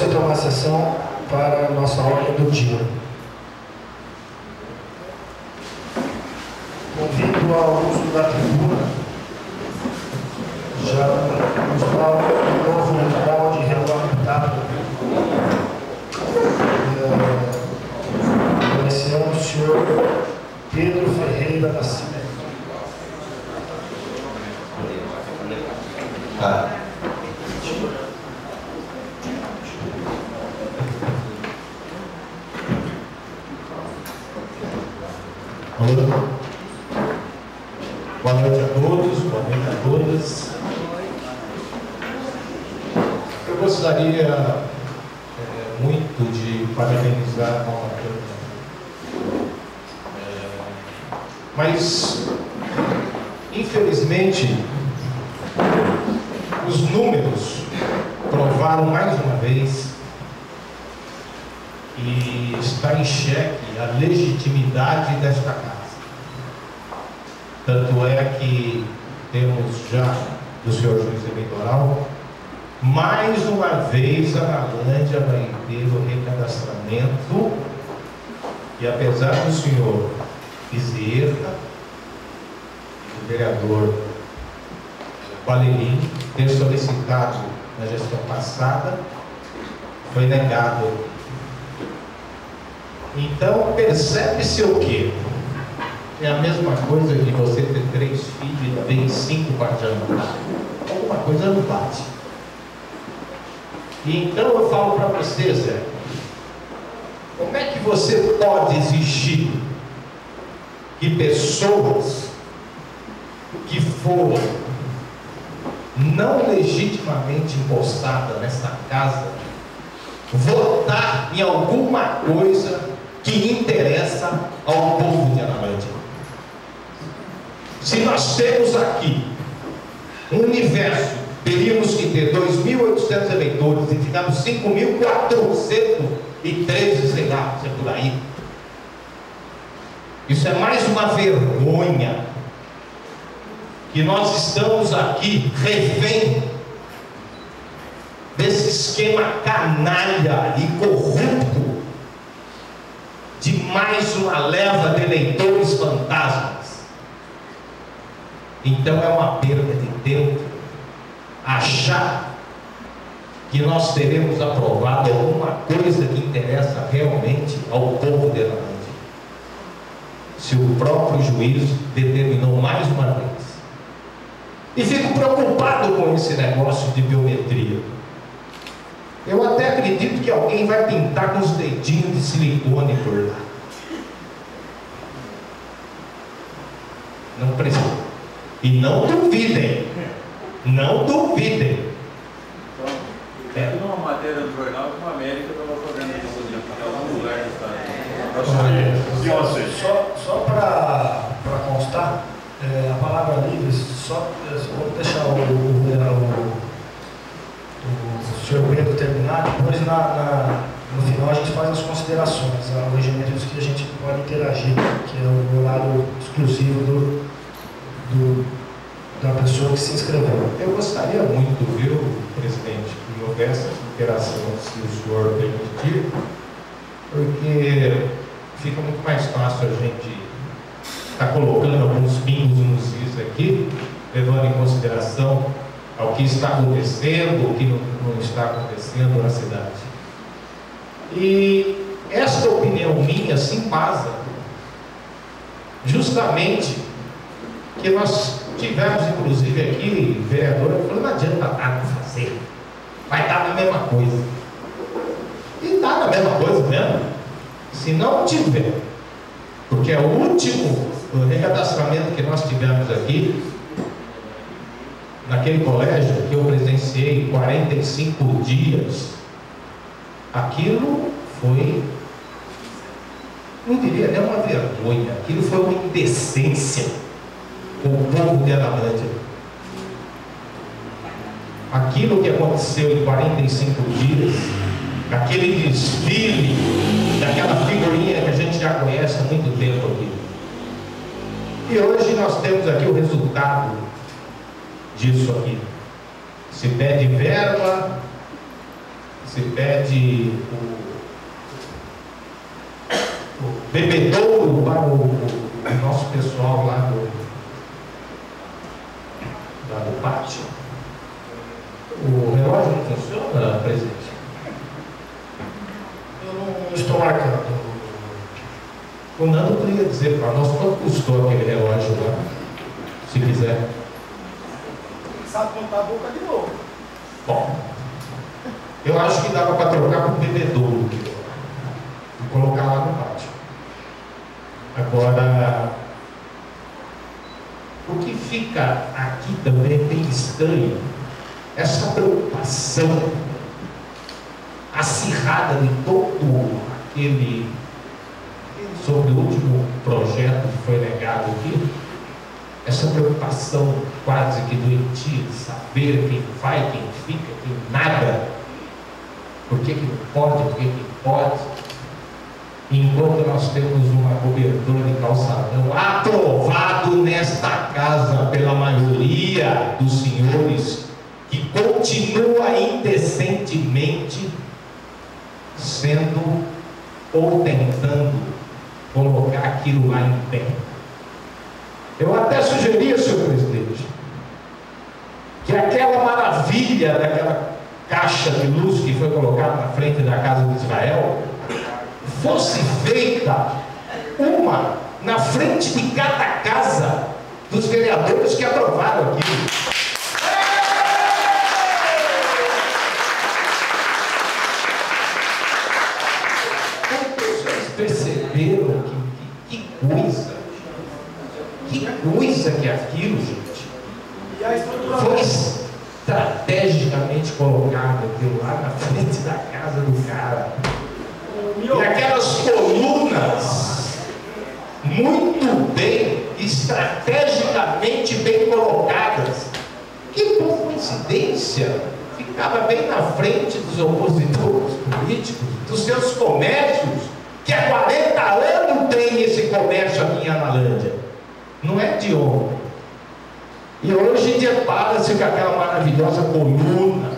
retomar a sessão para a nossa ordem do dia. Convido ao uso da tribuna, já nos dá um novo molde regulamentado, conhecendo o senhor Pedro Ferreira da Silva. Boa noite a todos, boa noite a todas. Eu gostaria muito de parabenizar a Nova Câmara, mas infelizmente os números provaram mais uma vez e está em xeque a legitimidade desta casa. Tanto é que temos já do senhor juiz eleitoral, mais uma vez a Analândia vai ter o recadastramento, e apesar do senhor Bezerra, do vereador Valerim, ter solicitado na gestão passada, foi negado. Então percebe-se o quê? É a mesma coisa que você ter 3 filhos e vem 5 para jantar. Alguma coisa não bate. E então eu falo para vocês, como é que você pode exigir que pessoas que foram não legitimamente impostadas nesta casa votar em alguma coisa que interessa ao povo de Analândia? Se nós temos aqui um universo, teríamos que ter 2.800 eleitores e ficamos 5.413, sei lá, se é por aí. Isso é mais uma vergonha, que nós estamos aqui refém desse esquema canalha e corrupto de mais uma leva de eleitores fantasmas. Então é uma perda de tempo achar que nós teremos aprovado alguma coisa que interessa realmente ao povo de Analândia, se o próprio juiz determinou mais uma vez. E fico preocupado com esse negócio de biometria. Eu até acredito que alguém vai pintar com os dedinhos de silicone por lá. Não precisa. E não duvidem. Não duvidem. Tem uma matéria do jornal que a América estava fazendo isso em algum lugar do estado. Só para constar, a palavra livre, vou deixar o senhor Pedro terminar, depois no final a gente faz as considerações, o regimento que a gente pode interagir, que é o horário exclusivo da pessoa que se inscreveu. Eu gostaria muito, viu, presidente, que houvesse essa interação, se o senhor permitir, porque fica muito mais fácil a gente estar colocando alguns pingos nos is aqui, levando em consideração ao que está acontecendo, o que não está acontecendo na cidade. E esta opinião minha se embasa justamente que nós tivemos, inclusive, aqui, vereadora, falando, não adianta nada fazer, vai dar na mesma coisa. E dá na mesma coisa mesmo, se não tiver, porque é o último recadastramento que nós tivemos aqui, naquele colégio que eu presenciei 45 dias, aquilo foi, não diria nem uma vergonha, aquilo foi uma indecência com o povo de Analândia. Aquilo que aconteceu em 45 dias, aquele desfile, daquela figurinha que a gente já conhece há muito tempo aqui. E hoje nós temos aqui o resultado disso aqui. Se pede verba, se pede o bebedouro para o nosso pessoal lá do pátio. O relógio não funciona, presidente? Eu não estou marcando. O Nando poderia dizer para nós quanto custou aquele relógio lá, se quiser. Sabe contar a boca de novo. Bom, eu acho que dava para trocar por bebedouro e colocar lá no pátio. Agora, o que fica aqui também bem estranho, essa preocupação acirrada de todo aquele, sobre o último projeto que foi negado aqui, essa preocupação quase que doentia de saber quem vai, quem fica, quem nada, por que não pode, por que pode, enquanto nós temos uma cobertura de calçadão aprovado nesta casa pela maioria dos senhores, que continua indecentemente sendo ou tentando colocar aquilo lá em pé. Eu até sugeria, senhor presidente, que aquela maravilha daquela caixa de luz que foi colocada na frente da casa de Israel fosse feita uma na frente de cada casa dos vereadores que aprovaram aquilo. Vocês perceberam que coisa que aquilo, gente, foi estrategicamente colocado aquilo lá na frente da casa do cara. E aquelas colunas muito bem, estrategicamente bem colocadas, que por coincidência ficava bem na frente dos opositores políticos, dos seus comércios, que há 40 anos tem esse comércio aqui em Analândia. Não é de ontem. E hoje depara-se com aquela maravilhosa coluna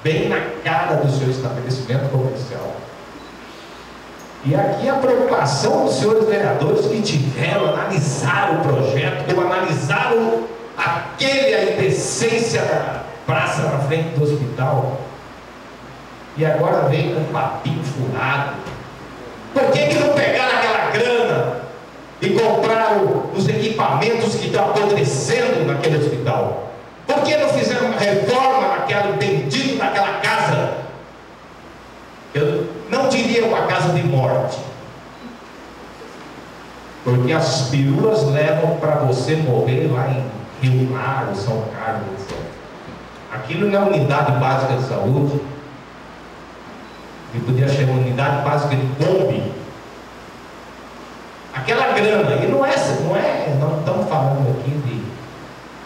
bem na cara do seu estabelecimento comercial. E aqui a preocupação dos senhores vereadores que tiveram, analisaram o projeto, como analisaram a indecência da praça na frente do hospital, e agora vem com um papinho furado. Por que não pegaram aquela grana e compraram os equipamentos que estão apodrecendo naquele hospital? Por que não fizeram uma reforma naquela bendito daquela casa? Eu não diria uma casa de morte, porque as peruas levam para você morrer lá em Rio Mar, São Carlos, etc. Aquilo não é unidade básica de saúde, que podia chamar unidade básica de Kombi. Aquela grana, e não estamos falando aqui de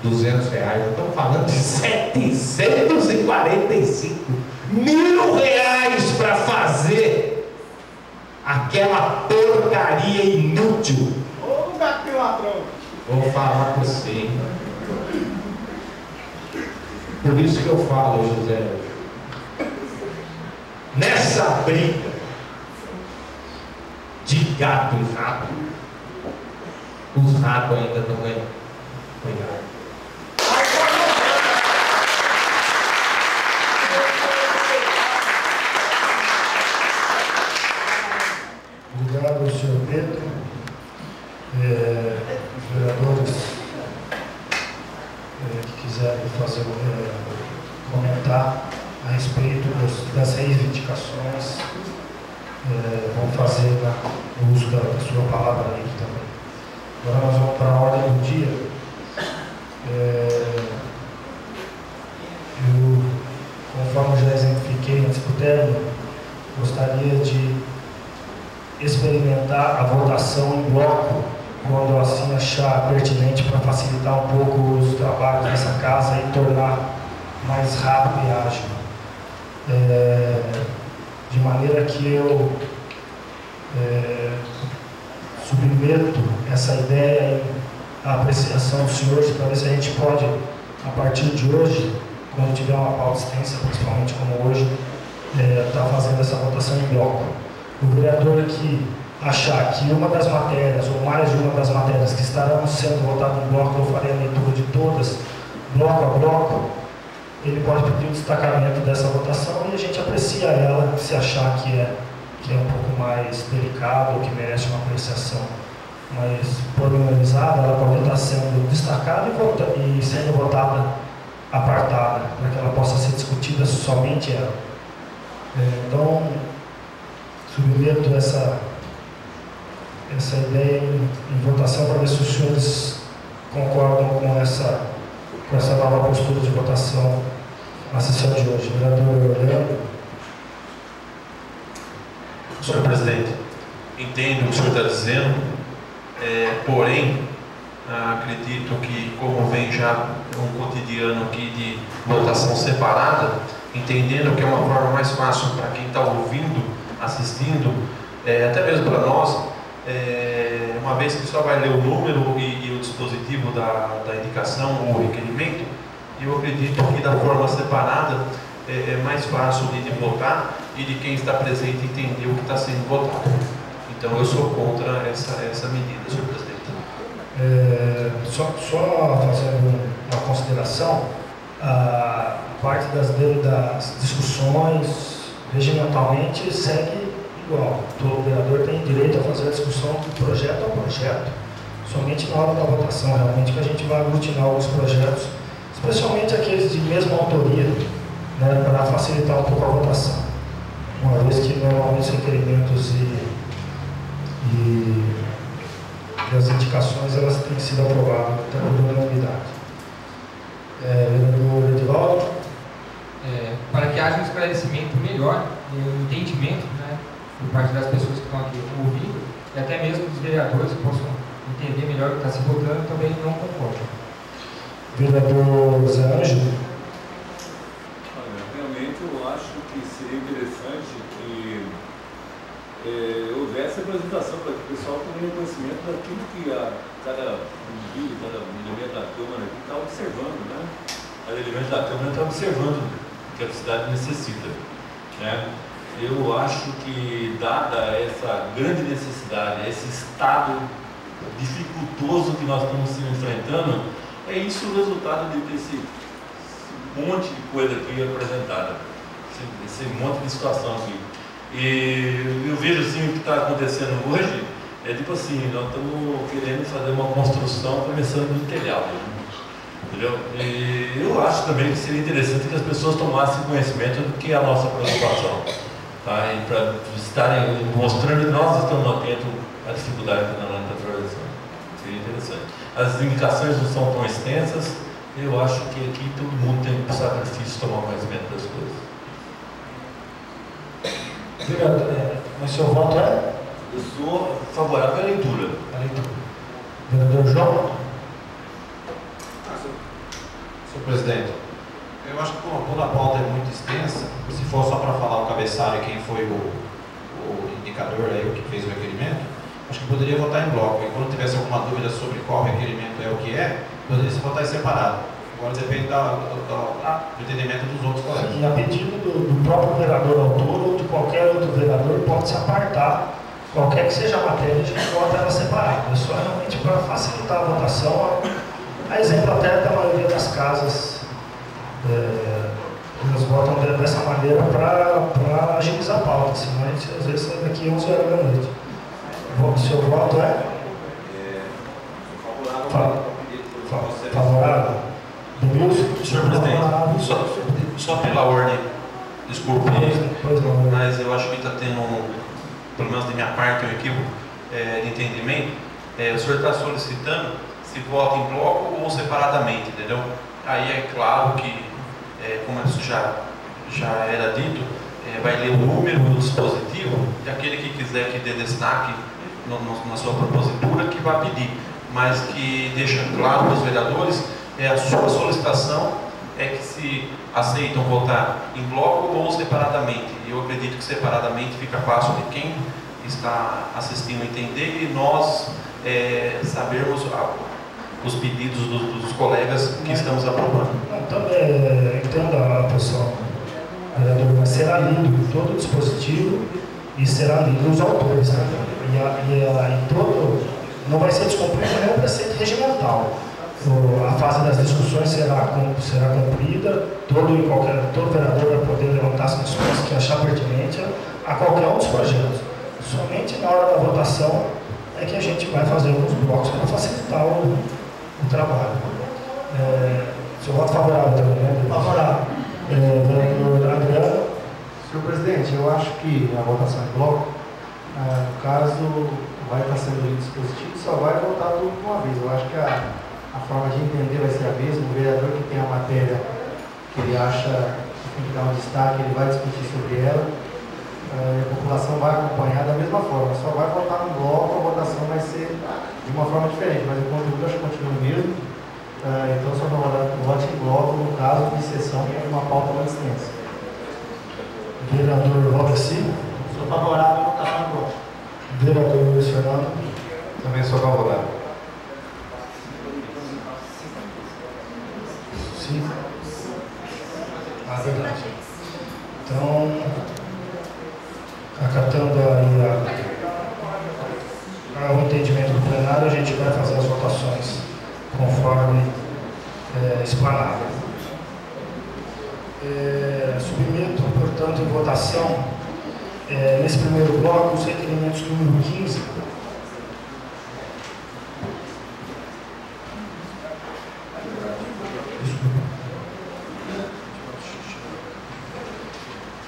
R$200, estamos falando de R$745 mil para fazer aquela porcaria inútil. Ô lugar que tem ladrão. Vou falar com você. Por isso que eu falo, José, nessa briga de gato e rato, os ratos ainda não ganham. Obrigado, senhor Pedro. Os vereadores que quiserem fazer comentar a respeito das reivindicações, vão fazer o uso da sua palavra aí também. Agora nós vamos para a ordem do dia. Eu, conforme já exemplifiquei antes do término, gostaria de experimentar a votação em bloco, quando assim achar pertinente, para facilitar um pouco os trabalhos dessa casa e tornar mais rápido e ágil. De maneira que eu submeto essa ideia à apreciação dos senhores, para ver se a gente pode, a partir de hoje, quando tiver uma pauta extensa, principalmente como hoje, está fazendo essa votação em bloco. O vereador que achar que uma das matérias, ou mais de uma das matérias que estarão sendo votadas em bloco, eu farei a leitura de todas, bloco a bloco, ele pode pedir o destacamento dessa votação e a gente aprecia ela, se achar que é um pouco mais delicado ou que merece uma apreciação mais pormenorizada, ela pode estar sendo destacada e sendo votada apartada, para que ela possa ser discutida somente ela. Então, submeto essa ideia em votação para ver se os senhores concordam com essa nova postura de votação na sessão de hoje. Vereador Leandro. Senhor presidente, entendo o que o senhor está dizendo, porém, acredito que, como vem já um cotidiano aqui de votação separada, entendendo que é uma forma mais fácil para quem está ouvindo, assistindo, até mesmo para nós, uma vez que só vai ler o número e o dispositivo da indicação ou requerimento, eu acredito que da forma separada é mais fácil de votar e de quem está presente entender o que está sendo votado. Então eu sou contra essa medida, senhor presidente. Só fazendo uma consideração, a parte das discussões regimentalmente segue igual. Todo vereador tem direito a fazer a discussão de projeto a projeto, somente na hora da votação, realmente, que a gente vai aglutinar alguns projetos, especialmente aqueles de mesma autoria, né, para facilitar um pouco a votação. Uma vez que normalmente os requerimentos e as indicações elas têm sido aprovadas até por unanimidade. Vereador Edivaldo. Para que haja um esclarecimento melhor, um entendimento, né, por parte das pessoas que estão aqui ouvindo, e até mesmo dos vereadores que possam entender melhor o que está se votando, também não concordam. Vereador Zé Ângelo. Realmente eu acho que seria interessante que houvesse apresentação para que o pessoal tenha conhecimento daquilo que cada indivíduo, cada elemento da Câmara aqui está observando, né? Cada elemento da Câmara está observando o que a cidade necessita, né? Eu acho que, dada essa grande necessidade, esse estado dificultoso que nós estamos enfrentando, é isso o resultado desse monte de coisa aqui apresentada, esse monte de situação aqui. E eu vejo assim o que está acontecendo hoje, tipo assim, nós estamos querendo fazer uma construção começando no telhado, entendeu? E eu acho também que seria interessante que as pessoas tomassem conhecimento do que é a nossa preocupação, tá? E para estarem mostrando que nós estamos atentos à dificuldade que nós estamos atravessando. Seria interessante. As indicações não são tão extensas, eu acho que aqui todo mundo tem um sacrifício de tomar conhecimento das coisas. Mas seu voto é? Eu sou favorável à leitura. Vereador João. Senhor presidente, eu acho que quando a pauta é muito extensa, se for só para falar o cabeçalho e quem foi o indicador aí, o que fez o requerimento, acho que poderia votar em bloco. E quando tivesse alguma dúvida sobre qual requerimento é o que é, poderia se votar em separado. Agora depende do entendimento dos outros colegas. E a pedido do próprio vereador autor ou de qualquer outro vereador, pode se apartar, qualquer que seja a matéria, a gente vota ela separada. É só realmente para facilitar a votação, a exemplo até da maioria das casas, eles votam dessa maneira para agilizar a pauta, senão a gente às vezes sai daqui 11 horas da noite. O seu voto é? Favorável? Senhor presidente, só pela ordem, desculpe, mas eu acho que está tendo, pelo menos da minha parte, um equívoco de entendimento. O senhor está solicitando se vota em bloco ou separadamente, entendeu? Aí é claro que, como isso já era dito, vai ler o número do dispositivo e aquele que quiser que dê destaque na sua propositura que vai pedir, mas que deixa claro para os vereadores, a sua solicitação é que se aceitam votar em bloco ou separadamente. Eu acredito que separadamente fica fácil de quem está assistindo entender e nós sabermos os pedidos dos colegas que estamos aprovando. Também entendo a posição Vereador, mas será lido todo o dispositivo e será lido os autores também. E não vai ser descumprido nenhum preceito regimental. A fase das discussões será cumprida, todo vereador vai poder levantar as questões que achar pertinente a qualquer um dos projetos. Somente na hora da votação é que a gente vai fazer alguns blocos para facilitar o trabalho. Seu voto favorável também, né? Favorável. Vereador Adriano. Senhor presidente, eu acho que a votação em bloco, no caso, vai estar sendo lido dispositivo e só vai votar tudo de uma vez. Eu acho que a forma de entender vai ser a mesma. O vereador que tem a matéria que ele acha que tem que dar um destaque, ele vai discutir sobre ela. A população vai acompanhar da mesma forma, só vai votar no bloco, a votação vai ser de uma forma diferente, mas o conteúdo acho que continua o mesmo. Então só não vote em bloco no caso de sessão com uma pauta mais extensa. Vereador Valdeci. Sou favorável a votação em bloco. Vereador Luiz Fernando. Também sou favorável. Sim. Verdade. Então, acatando aí o entendimento do plenário, a gente vai fazer as votações conforme explanado. Submeto, portanto, em votação, nesse primeiro bloco, os requerimentos número 15.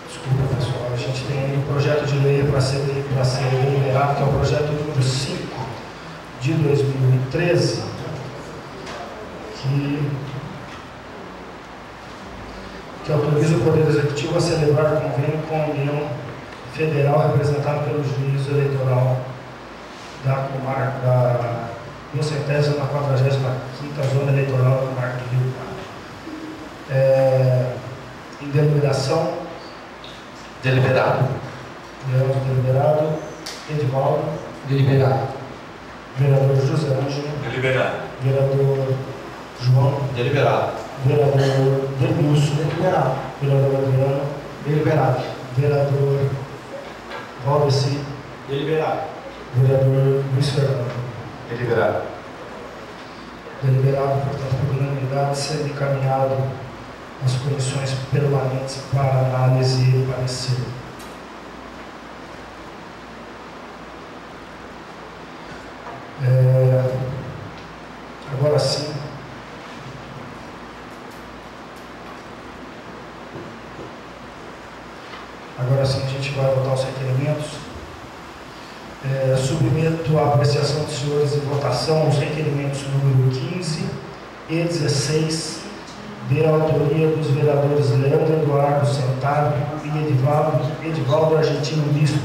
Desculpa, pessoal, a gente tem um projeto de lei para ser deliberado, que é o projeto número 5 de 2013, que autoriza o Poder Executivo a celebrar convênio com a União Federal representada pelo juízo eleitoral da comarca da 245ª Zona Eleitoral da comarca do Rio Claro. Em deliberação. Deliberado. Leandro, deliberado. Edivaldo. Deliberado. Vereador José Ângelo. Deliberado. Vereador João. Deliberado. Vereador Denilson. Deliberado. Vereador Adriano. Deliberado. Vereador Valdeci. Deliberado. Vereador Luiz Fernando. Deliberado. Deliberado, portanto, por unanimidade, sendo encaminhado às comissões permanentes para análise e parecer. Agora sim. Agora sim a gente vai votar os requerimentos. Submeto à apreciação dos senhores em votação os requerimentos número 15 e 16, de autoria dos vereadores Leandro Eduardo Centaro e Edivaldo Argentino Misto,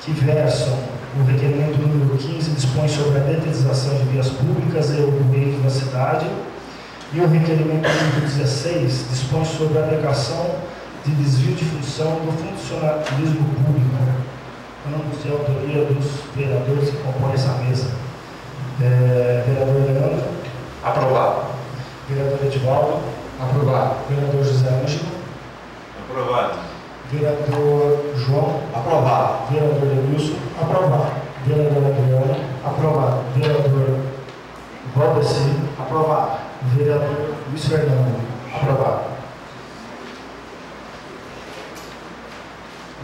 que versam: o requerimento número 15 dispõe sobre a detetização de vias públicas e ocorrentes da cidade, e o requerimento número 16 dispõe sobre a aplicação de desvio de função do funcionalismo público, ambos de autoria dos vereadores que compõem essa mesa. Vereador Leandro. Aprovado. Vereador Edivaldo. Aprovado. Vereador José Ângelo. Aprovado. Vereador João. Aprovado. Vereador Denilson. Aprovado. Vereador Adriano. Aprovado. Vereador Valdeci. Aprovado. Vereador Luiz Fernando. Aprovado.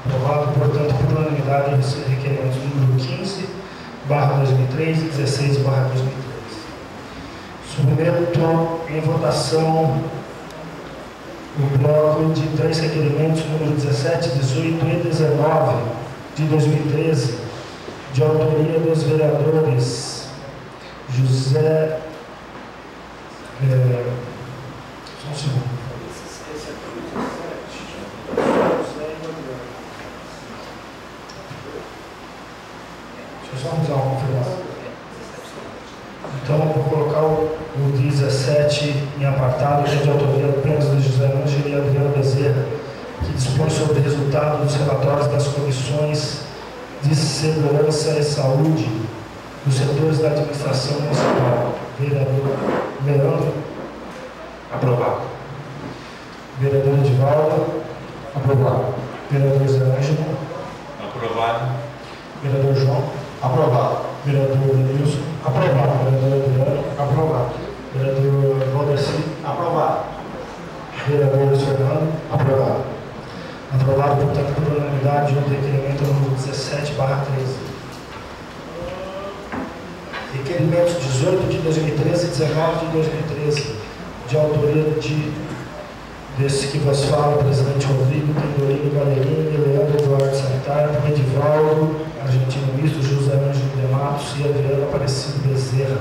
Aprovado, portanto, por unanimidade, os requerimentos número 15/2003 e 16/2003. Submeto em votação o bloco de 3 requerimentos, número 17, 18 e 19 de 2013, de autoria dos vereadores José. Só um segundo. Deixa eu só fazer uma confirmação. Então, eu vou colocar o 17 em apartado, que é de autoria apenas do José Ângelo e Adriano Bezerra, que dispõe sobre o resultado dos relatórios das comissões de segurança e saúde dos setores da administração municipal. Vereador Leandro. Aprovado. Vereador Edivaldo. Aprovado. Vereador Zé Ângelo. Aprovado. Vereador João. Aprovado. Vereador Denilson. Aprovado. Vereador Adriano. Aprovado. Vereador Valdeci. Aprovado. Vereador Fernando. Aprovado. Aprovado, portanto, por unanimidade, o requerimento número 17/13. Requerimentos 18 de 2013 e 19 de 2013, de autoria desse que vos fala, presidente Rodrigo, Tendolino, Valerini, Leandro Eduardo Santana, Edivaldo, Argentino Misto, José Ângelo de Matos e Adriano Aparecido Bezerra.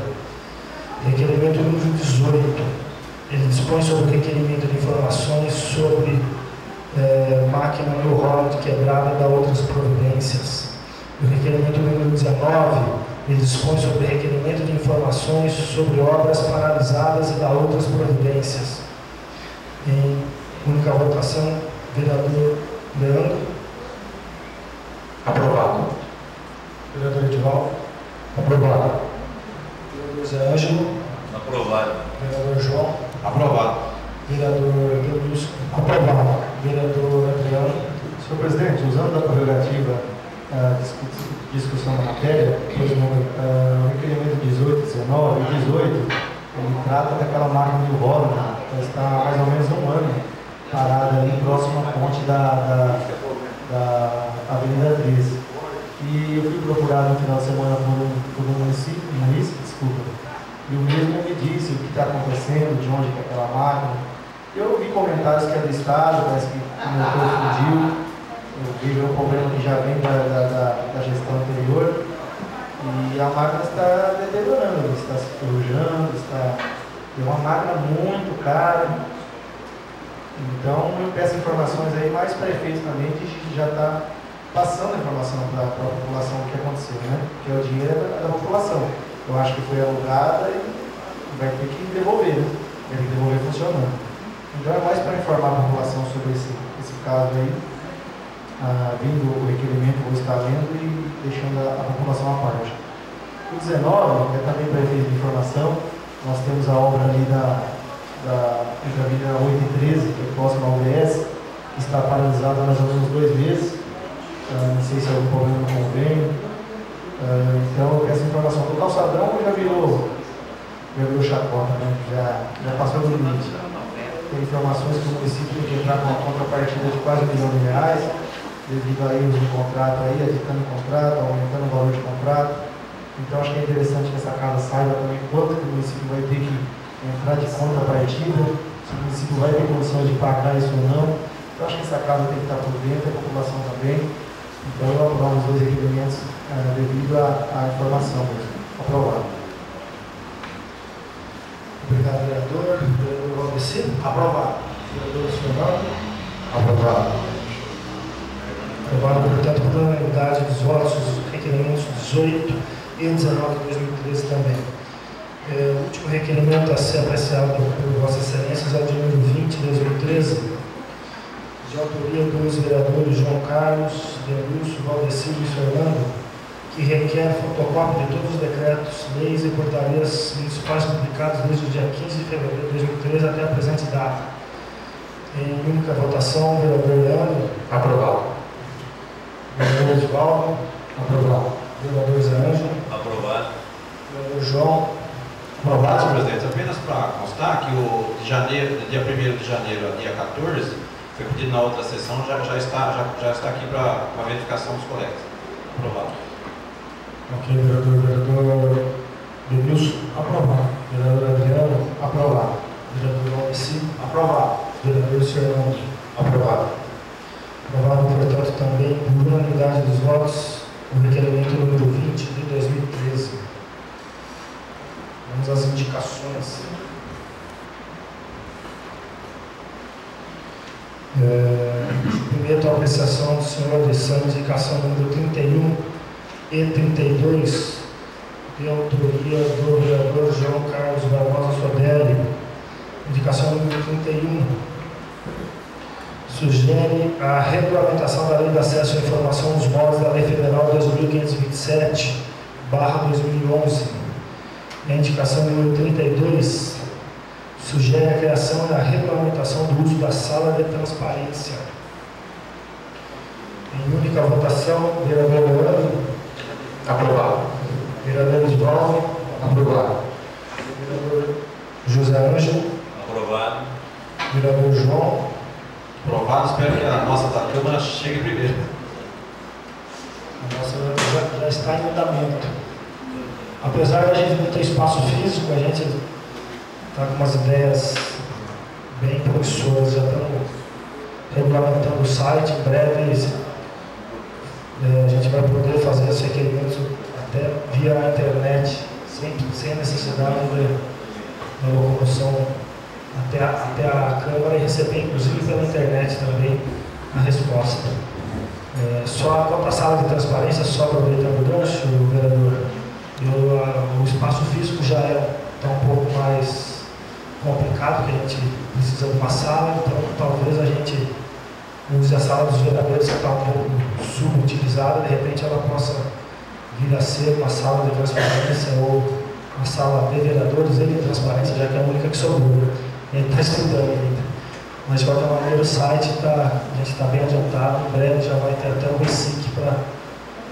Requerimento número 18. Ele dispõe sobre o requerimento de informações sobre máquina New Holland quebrada e da outras providências. O requerimento número 19. Ele dispõe sobre requerimento de informações sobre obras paralisadas e da outras providências. Em única votação, vereador Leandro. Aprovado. Vereador Edivaldo. Aprovado. Vereador Zé Ângelo. Aprovado. Vereador João. Aprovado. Vereador Denilson. Aprovado. Vereador Adriano. Senhor presidente, usando a prerrogativa discussão da matéria, pois o requerimento 18, 19 e 18, ele trata daquela máquina de roda, que está há mais ou menos um ano parada ali próximo à ponte da Avenida 13. E eu fui procurado no final de semana por um munícipe, e o mesmo me disse o que está acontecendo, de onde que é aquela máquina. Eu vi comentários que é do Estado, parece que o motor fundiu. Eu vi um problema que já vem da gestão anterior e a máquina está deteriorando, está se ferrujando, é uma máquina muito cara. Então eu peço informações aí mais para efeito também de que já está passando a informação para a população do que aconteceu, né? Porque o dinheiro é da população. Eu acho que foi alugada e vai ter que devolver, né? Vai ter que devolver funcionando. Então é mais para informar a população sobre esse caso aí. Vindo o requerimento, vou estar lendo e deixando a população à parte. O 19 é também para efeito de informação. Nós temos a obra ali entre a Avenida 8 e 13, que é próximo ao UBS, que está paralisada há mais ou menos 2 meses. Não sei se é algum problema no convênio. Então, essa informação do calçadão já virou chacota, né? Já passou do limite. Tem informações que o município tem que entrar com uma contrapartida de quase R$1 milhão. Devido a erros no contrato aí, aditando o contrato, aumentando o valor de contrato. Então acho que é interessante que essa casa saiba também quanto que o município vai ter que entrar de contrapartida, se o município vai ter condições de pagar isso ou não. Então acho que essa casa tem que estar por dentro, a população também. Então eu aprovo os 2 requerimentos devido à informação mesmo. Aprovado. Obrigado, vereador. Vereador Valdeci. Aprovado. Vereador Fernando. Aprovado. Aprovado, portanto, por unanimidade dos votos, os requerimentos 18 e 19 de 2013 também. O último requerimento a ser apreciado por Vossa Excelências é o de número 20 de 2013, de autoria dos vereadores João Carlos, Denilson, Valdeci e Fernando, que requer fotocópia de todos os decretos, leis e portarias municipais publicados desde o dia 15 de fevereiro de 2013 até a presente data. Em única votação, vereador Leandro. Aprovado. Vereador Edivaldo. Aprovado. Vereador Zé Ângelo. Aprovado. Vereador João. Aprovado, senhor presidente. Apenas para constar que dia 1º de janeiro a dia 14, foi pedido na outra sessão, já está aqui para a verificação dos colegas. Aprovado. Ok, vereador Denilson. Aprovado. Vereador Adriano. Aprovado. Vereador Valdeci. Aprovado. Vereador Fernando. Aprovado. Aprovado, portanto, também por unanimidade dos votos, o requerimento número 20 de 2013. Vamos às indicações. Primeiro, a apreciação do senhor Alessandro, indicação número 31 e 32, de autoria do vereador João Carlos Barbosa Sodelli. Indicação número 31. Sugere a regulamentação da Lei de Acesso à Informação dos Modos da Lei Federal 2527/2011. A indicação número 32 sugere a criação e a regulamentação do uso da sala de transparência. Em única votação, vereador Leandro. Aprovado. Vereador Osvaldo. Aprovado. Vereador José Ângelo. Aprovado. Vereador João. Aprovado, espero que a nossa da Câmara chegue primeiro. A nossa já está em andamento. Apesar da gente não ter espaço físico, a gente está com umas ideias bem promissoras. Já estamos regulamentando o site. Em breve a gente vai poder fazer esse requerimento até via internet, sem necessidade de locomoção até a Câmara, e receber inclusive pela internet também a resposta. Só quanto à sala de transparência, só aproveitando o gancho, vereador, o espaço físico já está um pouco mais complicado, porque a gente precisa de uma sala, então talvez a gente use a sala dos vereadores, que está um pouco subutilizada, de repente ela possa vir a ser uma sala de transparência ou uma sala de vereadores e de transparência, já que é a única que sobrou. A gente está estudando ainda. Mas de qualquer maneira o site a gente está bem adiantado, em breve já vai ter até o RECIC,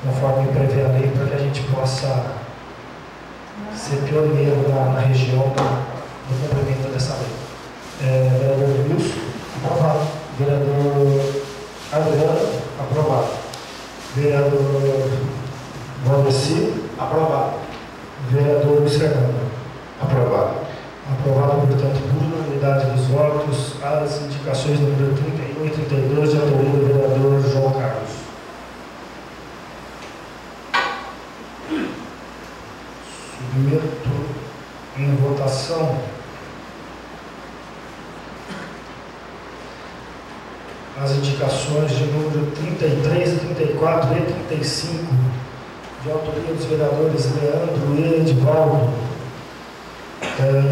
conforme prevê a lei, para que a gente possa ser pioneiro na região no cumprimento dessa lei. Vereador Wilson, aprovado. Vereador Adriano, aprovado. Vereador Valdeci, aprovado. Vereador Luiz Fernando, aprovado. Aprovado, portanto, por unanimidade dos votos, as indicações número 31 e 32 de autoria do vereador João Carlos. Submeto em votação as indicações de número 33, 34 e 35 de autoria dos vereadores Leandro e Edivaldo.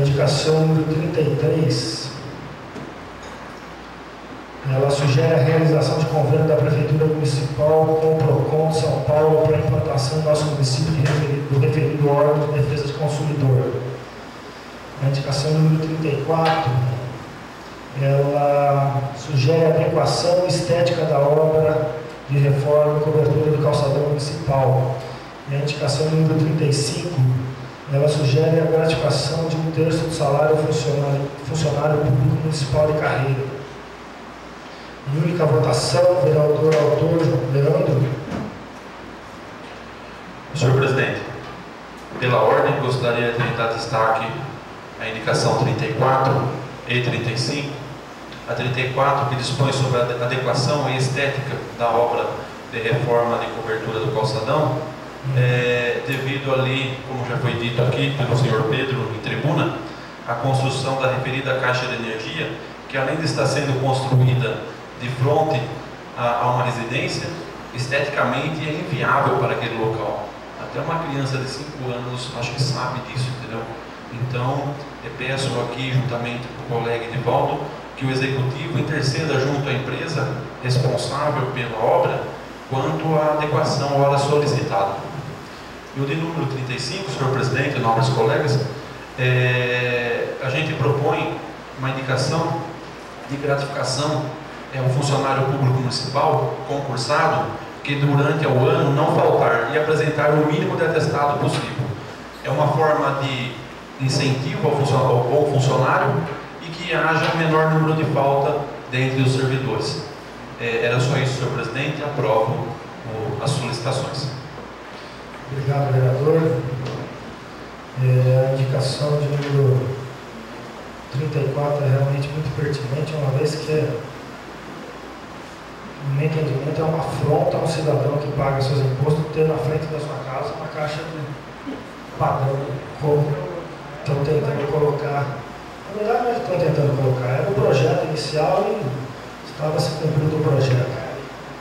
Indicação número 33, ela sugere a realização de convênio da Prefeitura Municipal com o PROCON de São Paulo para a implantação no nosso município do referido órgão de defesa do consumidor. A indicação número 34, ela sugere a adequação estética da obra de reforma e cobertura do calçadão municipal. E a indicação número 35, ela sugere a gratificação de 1/3 do salário funcionário público municipal de carreira. Em única votação, vereador autor Leandro. Senhor presidente, pela ordem, gostaria de dar destaque à indicação 34 e 35. A 34, que dispõe sobre a adequação e estética da obra de reforma de cobertura do calçadão, devido ali, como já foi dito aqui pelo senhor Pedro em tribuna, a construção da referida caixa de energia, que além de estar sendo construída de frente a uma residência, esteticamente é inviável para aquele local. Até uma criança de 5 anos acho que sabe disso, entendeu? Então, eu peço aqui, juntamente com o colega Edivaldo, que o executivo interceda junto à empresa responsável pela obra quanto à adequação à hora solicitada. E o de número 35, senhor presidente, nobres colegas, a gente propõe uma indicação de gratificação ao funcionário público municipal concursado que durante o ano não faltar e apresentar o mínimo de atestado possível. É uma forma de incentivo ao bom funcionário e que haja um menor número de falta dentre os servidores. Era só isso, senhor presidente. Aprovo as solicitações. Obrigado, vereador. A indicação de número 34 é realmente muito pertinente, uma vez que, no meu entendimento, é uma afronta a um cidadão que paga seus impostos ter na frente da sua casa uma caixa de padrão, como estão tentando colocar. Na verdade, não é que estão tentando colocar, era o projeto inicial e estava se cumprindo o projeto.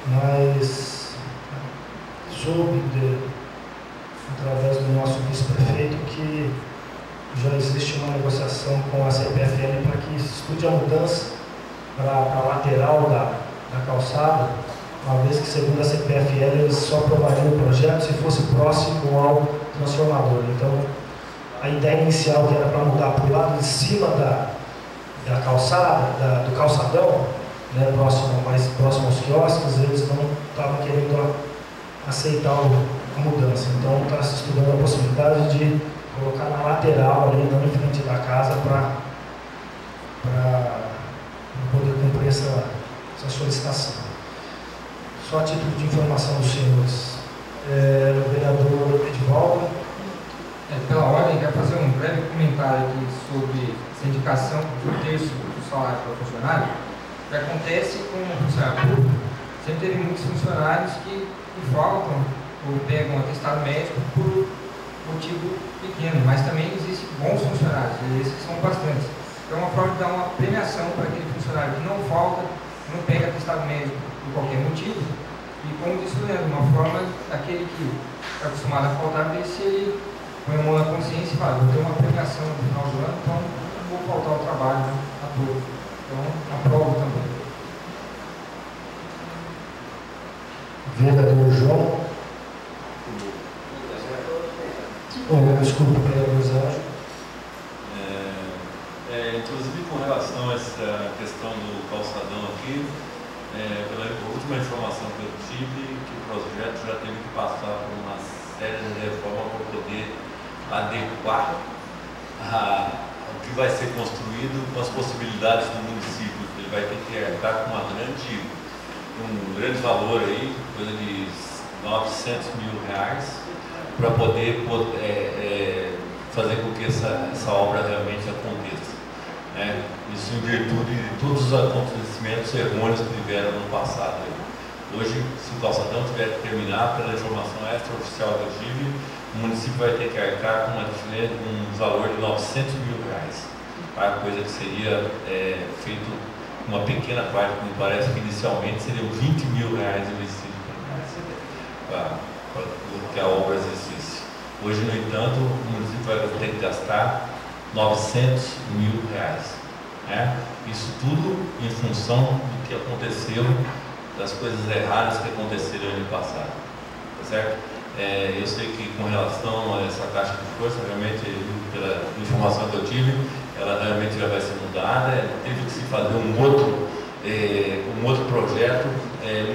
Mas soube, através do nosso vice-prefeito, que já existe uma negociação com a CPFL para que estude a mudança para a lateral da calçada, uma vez que, segundo a CPFL, eles só aprovariam o projeto se fosse próximo ao transformador. Então, a ideia inicial, que era para mudar para o lado de cima da calçada, do calçadão, né, mais próximo aos quiosques, eles não estavam querendo aceitar a mudança. Então está se estudando a possibilidade de colocar na lateral ali, não em frente da casa, para poder cumprir essa solicitação. Só a título de informação dos senhores, o vereador Edivaldo. Pela ordem, quero fazer um breve comentário aqui sobre essa indicação de 1/3 do salário para o funcionário. O que acontece com o funcionário público, sempre teve muitos funcionários que faltam ou pegam atestado médico por motivo pequeno, mas também existem bons funcionários, e esses são bastantes. Então, é uma forma de dar uma premiação para aquele funcionário que não falta, não pega atestado médico por qualquer motivo, e como disse o Leandro, uma forma daquele que está acostumado a faltar, ver se ele põe a mão na consciência e fala, vou ter uma premiação no final do ano, então não vou faltar ao trabalho, né, a todos. Então, aprovo também. Vereador João. Desculpa, vereador Zé. Inclusive com relação a essa questão do calçadão aqui, pela última informação que eu tive, que o projeto já teve que passar por uma série de reformas para poder adequar o que vai ser construído com as possibilidades do município. Ele vai ter que arcar com um grande valor aí, coisa de R$900 mil, para poder fazer com que essa obra realmente aconteça. Isso em virtude de todos os acontecimentos errôneos que tiveram no passado. Hoje, se o calçadão tiver que terminar, pela informação extraoficial que eu tive, o município vai ter que arcar com um valor de R$900 mil, a coisa que seria feito uma pequena parte, me parece que inicialmente seriam R$20 mil investidos para que a obra existisse. Hoje, no entanto, o município vai ter que gastar R$900 mil. Isso tudo em função do que aconteceu, das coisas erradas que aconteceram no ano passado. Tá certo? Eu sei que com relação a essa caixa de força, realmente, pela informação que eu tive, ela realmente já vai ser mudada. Teve que se fazer um outro projeto,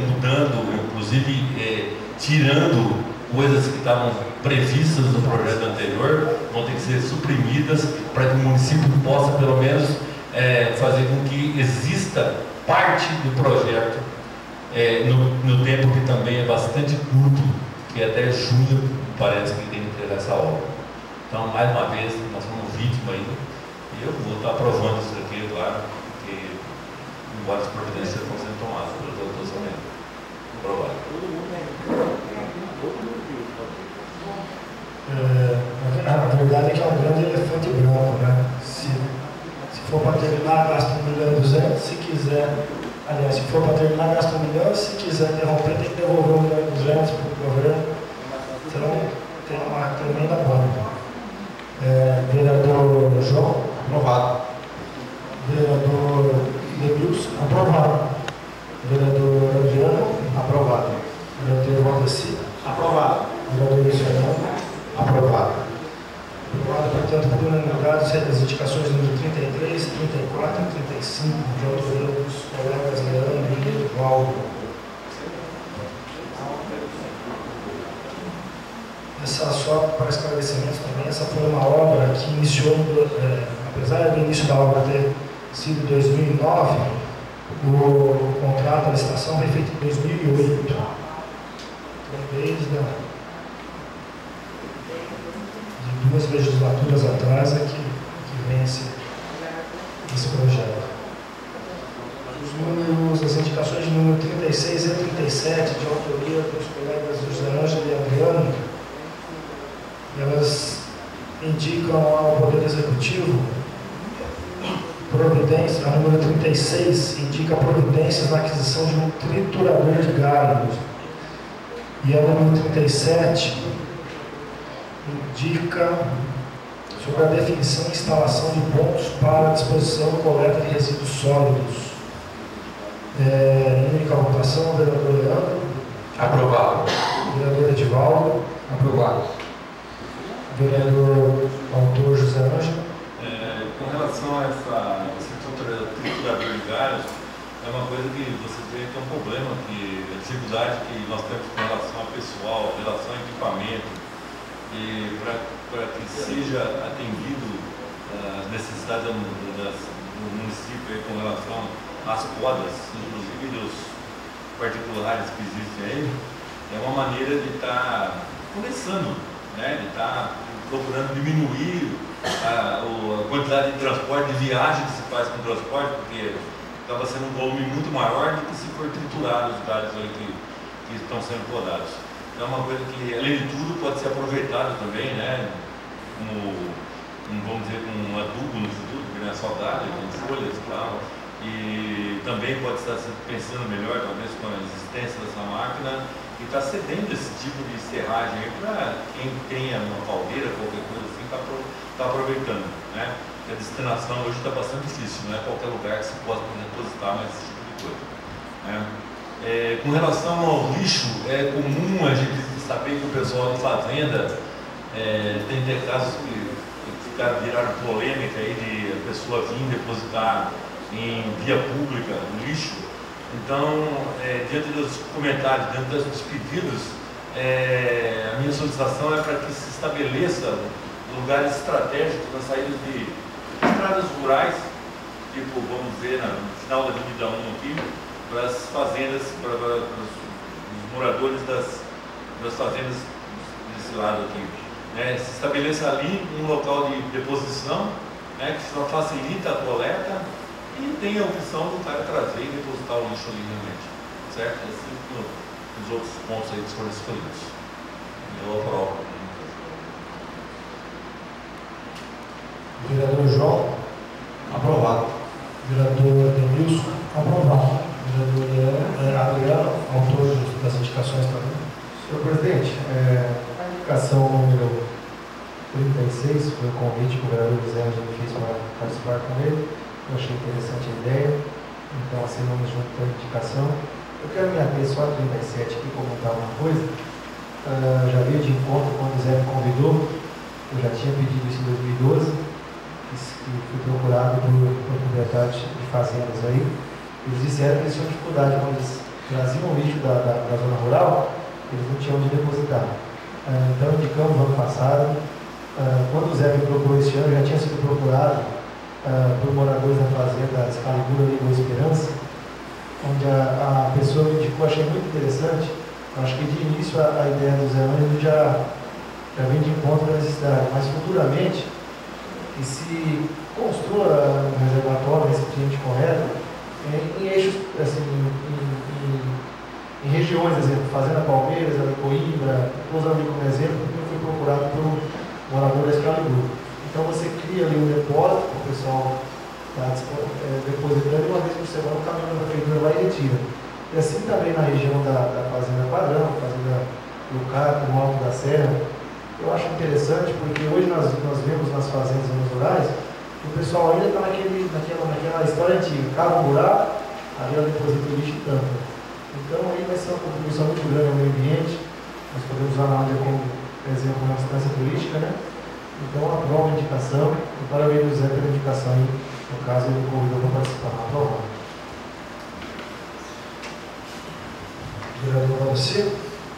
mudando, inclusive tirando coisas que estavam previstas no projeto anterior, vão ter que ser suprimidas para que o município possa, pelo menos, fazer com que exista parte do projeto no tempo que também é bastante curto, que até junho parece que tem que ter essa obra. Então, mais uma vez, nós somos vítimas aí, e eu vou estar aprovando isso aqui, claro, porque embora as providências estão sendo tomadas pelo doutor Somente. Aprovado. A verdade é que é um grande elefante branco, né? Se for para terminar, gasta R$1.200.000, se quiser, aliás, se for para terminar, gasta R$1 milhão, se quiser interromper, tem que devolver R$1.200.000 para o governo. Então, tem uma tremenda bomba. Vereador João? Aprovado. Vereador Debilson? Aprovado. Vereador Adriano? Aprovado. Vereador Valdeci? Aprovado. Vereador Luiz Fernando? Aprovado. Aprovado, portanto, por unanimidade, as indicações número 33, 34 e 35, de autoria dos colegas Leandro e Edivaldo. Essa, só para esclarecimento também, essa foi uma obra que iniciou, apesar do início da obra ter sido em 2009, o contrato da licitação foi feito em 2008. Então, desde de 2 legislaturas atrás é que vem esse projeto. As indicações de número 36 e 37, de autoria dos colegas José Ângelo e Adriano, elas indicam ao Poder Executivo providências. A número 36 indica providências na aquisição de um triturador de gado. E a número 37 indica sobre a definição e instalação de pontos para a disposição e coleta de resíduos sólidos. Única votação, vereador Leandro. Aprovado. Vereador Edivaldo. Aprovado. Vereador autor José Ângelo. Com relação a esse triturador de galhos, é uma coisa que dificuldade que nós temos com relação a pessoal, relação a equipamento, e para que seja atendido as necessidades do município aí, com relação às podas, inclusive dos particulares que existem aí, é uma maneira de estar começando, né, de estar procurando diminuir a quantidade de transporte, de viagem que se faz com transporte, porque acaba sendo um volume muito maior do que se for triturar os galhos aí que estão sendo podados. Então é uma coisa que, além de tudo, pode ser aproveitado também, né, vamos dizer, com um adubo no futuro, porque não é saudável, com folhas e tal, e também pode estar pensando melhor, talvez, com a existência dessa máquina, e está cedendo esse tipo de serragem aí para quem tenha uma caldeira, qualquer coisa assim, está aproveitando, né? Porque a destinação hoje está bastante difícil, não é qualquer lugar que se possa depositar mais esse tipo de coisa, né? Com relação ao lixo, é comum a gente saber que o pessoal de fazenda tem casos que viraram polêmica aí de a pessoa vir depositar em via pública o lixo. Então, diante dos comentários, diante dos pedidos, a minha solicitação é para que se estabeleça lugares estratégicos nas saídas de estradas rurais, tipo, vamos dizer, no final da Avenida 1 aqui, para as fazendas, para os moradores das fazendas desse lado aqui. Se estabeleça ali um local de deposição, né, que só facilita a coleta e tem a opção do cara trazer e depositar o lixo ali realmente, certo? Assim como os outros pontos aí que foram escolhidos. Eu aprovo. Vereador João? Aprovado. Vereador Denilson? Aprovado. Vereador Adriano, autor das indicações também. Senhor presidente, a indicação número 36 foi o convite que o vereador José me fez para participar com ele. Eu achei interessante a ideia, então assinamos junto com a indicação. Eu quero me ater só a 37 aqui, comentar uma coisa. Já veio de encontro quando o Zé me convidou, eu já tinha pedido isso em 2012, que fui procurado por proprietários de fazendas aí. Eles disseram que eles tinham dificuldade quando eles traziam o lixo da zona rural, eles não tinham onde depositar. Então indicamos no ano passado, quando o Zé me procurou este ano, já tinha sido procurado por moradores da fazenda Excalibur e Boa Esperança, onde a pessoa me indicou, achei muito interessante. Eu acho que de início a ideia do Zé Mano já vem de encontro à necessidade, mas futuramente que se construa um reservatório recipiente correto em eixos, assim, em regiões, por exemplo, Fazenda Palmeiras, Coimbra, usando ali como exemplo, porque eu fui procurado por um morador da Excalibur. Então você cria ali um depósito, o pessoal está depositando, e uma vez por semana o caminhão da prefeitura vai e retira. E assim também na região da Fazenda Padrão, Fazenda do Caco, no Alto da Serra, eu acho interessante porque hoje nós vemos nas fazendas rurais que o pessoal ainda está naquela história antiga, cava um buraco, ali ela deposita o lixo e tampa. Então aí vai ser uma contribuição muito grande ao meio ambiente, nós podemos usar a área como exemplo na distância turística, né? Então, aprovo a indicação e parabéns ao Zé pela indicação aí, no caso ele me convidou para participar. Aprovado. Vereador Valdeci?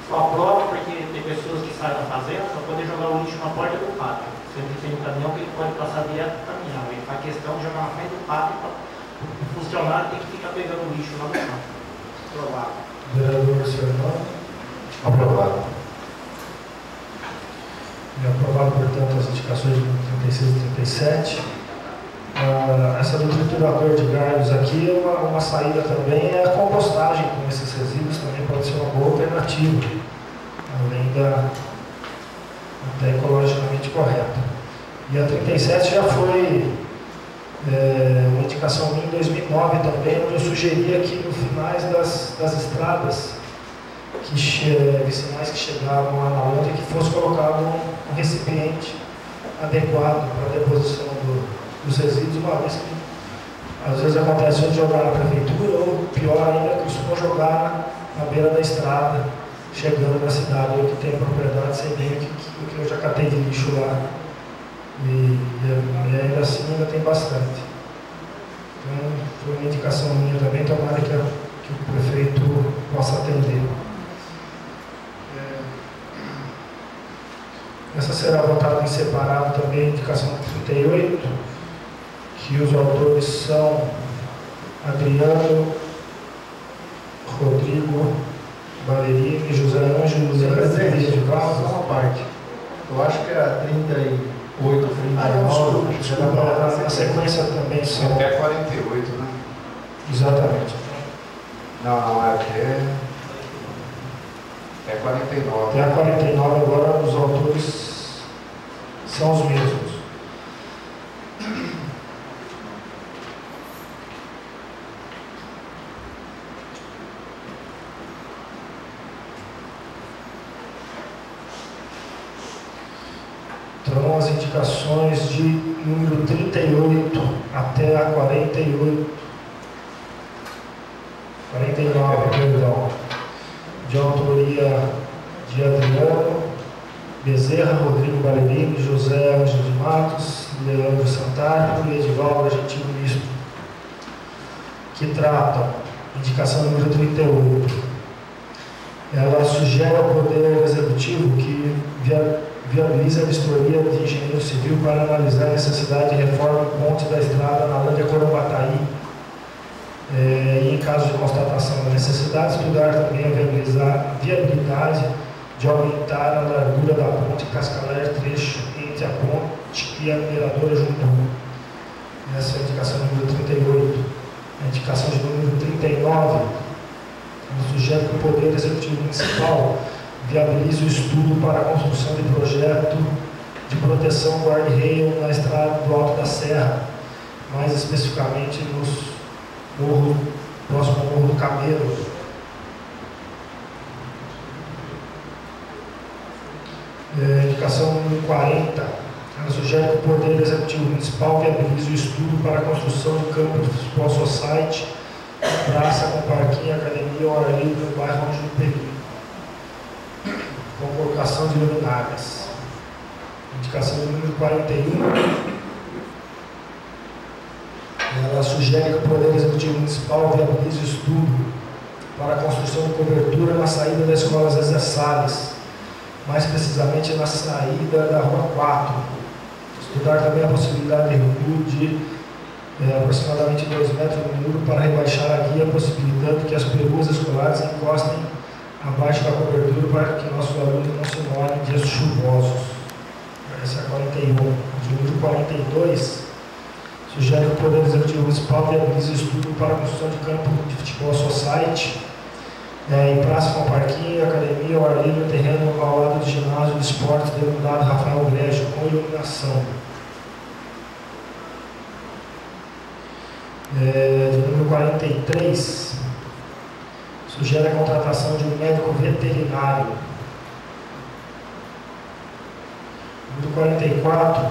Só aprovo porque tem pessoas que saem da fazenda para poder jogar o lixo na porta do pátio. Sendo que tem um caminhão que ele pode passar direto do caminhão. E a questão de jogar na frente do pátio, o funcionário tem que ficar pegando o lixo lá no chão. Aprovado. Vereador Fernando? Aprovado. Aprovado, portanto, as indicações de 36 e 37. Essa do triturador de galhos aqui, uma saída também é a compostagem com esses resíduos, também pode ser uma boa alternativa, além da ecologicamente correta. E a 37 já foi uma indicação minha em 2009 também, onde eu sugeria que no finais das estradas, vicinais que chegavam lá na outra, que fosse colocado um recipiente adequado para a deposição dos resíduos, uma vez que às vezes acontece de jogar na prefeitura, ou pior ainda, costumam jogar na beira da estrada, chegando na cidade. Eu que tenho propriedade, sei bem que eu já catei de lixo lá, e ainda assim ainda tem bastante. Então, foi uma indicação minha também, tomara que o prefeito possa atender. Essa será votada em separado também, a indicação 38, que os autores são Adriano, Rodrigo, Valerini, José Ângelo, José Edivaldo. Só uma parte. Eu acho que é a 38, 39. Desculpa, a sequência também são. Até 48, né? Exatamente. Não, é até 49. Até a 49 agora os autores são os mesmos. Então, as indicações de número 38 até a 49, perdão, de autoria de Adriano Bezerra, Rodrigo Valerini, José Ângelo de Matos, Leandro Santana e Edivaldo Argentino Misto, que tratam, indicação número 38. Ela sugere ao Poder Executivo que viabiliza a vistoria de engenheiro civil para analisar a necessidade de reforma do ponte da estrada na Lândia Corumbataí e, em caso de constatação da necessidade, estudar também a viabilidade de aumentar a largura da ponte Cascaler, trecho entre a ponte e a mineradora Jundu. Essa é a indicação número 38. A indicação de número 39 sugere que o Poder Executivo Municipal viabilize o estudo para a construção de projeto de proteção guarda-rail na estrada do Alto da Serra, mais especificamente próximo ao Morro do Camelo. Indicação número 40, ela sugere que o Poder Executivo Municipal viabilize o estudo para a construção de campo de futebol society, praça com parquinho, academia ou ar livre no bairro Anjo Pequim, com colocação de luminárias. Indicação número 41, ela sugere que o Poder Executivo Municipal viabilize o estudo para a construção de cobertura na saída da Escola Zezé Salles, mais precisamente na saída da Rua 4. Estudar também a possibilidade de recuo de aproximadamente 2 metros no muro para rebaixar a guia, possibilitando que as peruas escolares encostem abaixo da cobertura para que nossos alunos não se molhem em dias chuvosos. Essa é a 41. De número 42, sugere que o Poder Executivo Municipal viabilize estudo para a construção de campo de futebol society em praça com parquinho, academia ao ar livre, terreno ao lado do ginásio de esportes denominado Rafael Brejo, com iluminação. De número 43, sugere a contratação de um médico veterinário. Número 44,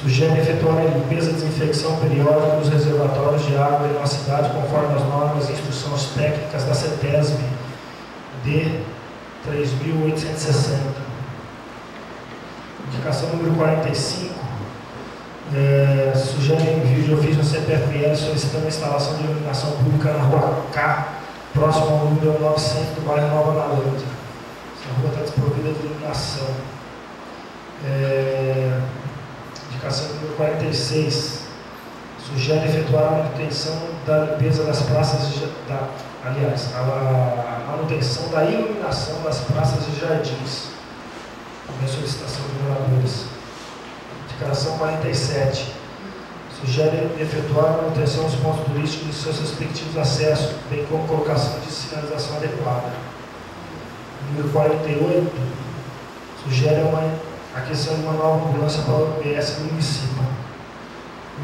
sugere efetuar a limpeza e desinfecção periódica dos reservatórios de água em uma cidade conforme as normas e instruções técnicas da CETESB D 3.860. Indicação número 45, sugere envio de ofício ao CPFL solicitando a instalação de iluminação pública na rua K, próximo ao número 900 do bairro Nova Nalândia. Essa rua está desprovida de iluminação. Indicação número 46, sugere efetuar a manutenção da limpeza das praças a manutenção da iluminação das praças e jardins. Também solicitação de moradores. Indicação 47, sugere efetuar a manutenção dos pontos turísticos e seus respectivos acessos, bem como colocação de sinalização adequada. Número 48, sugere a questão de uma nova ambulância para o UBS do município.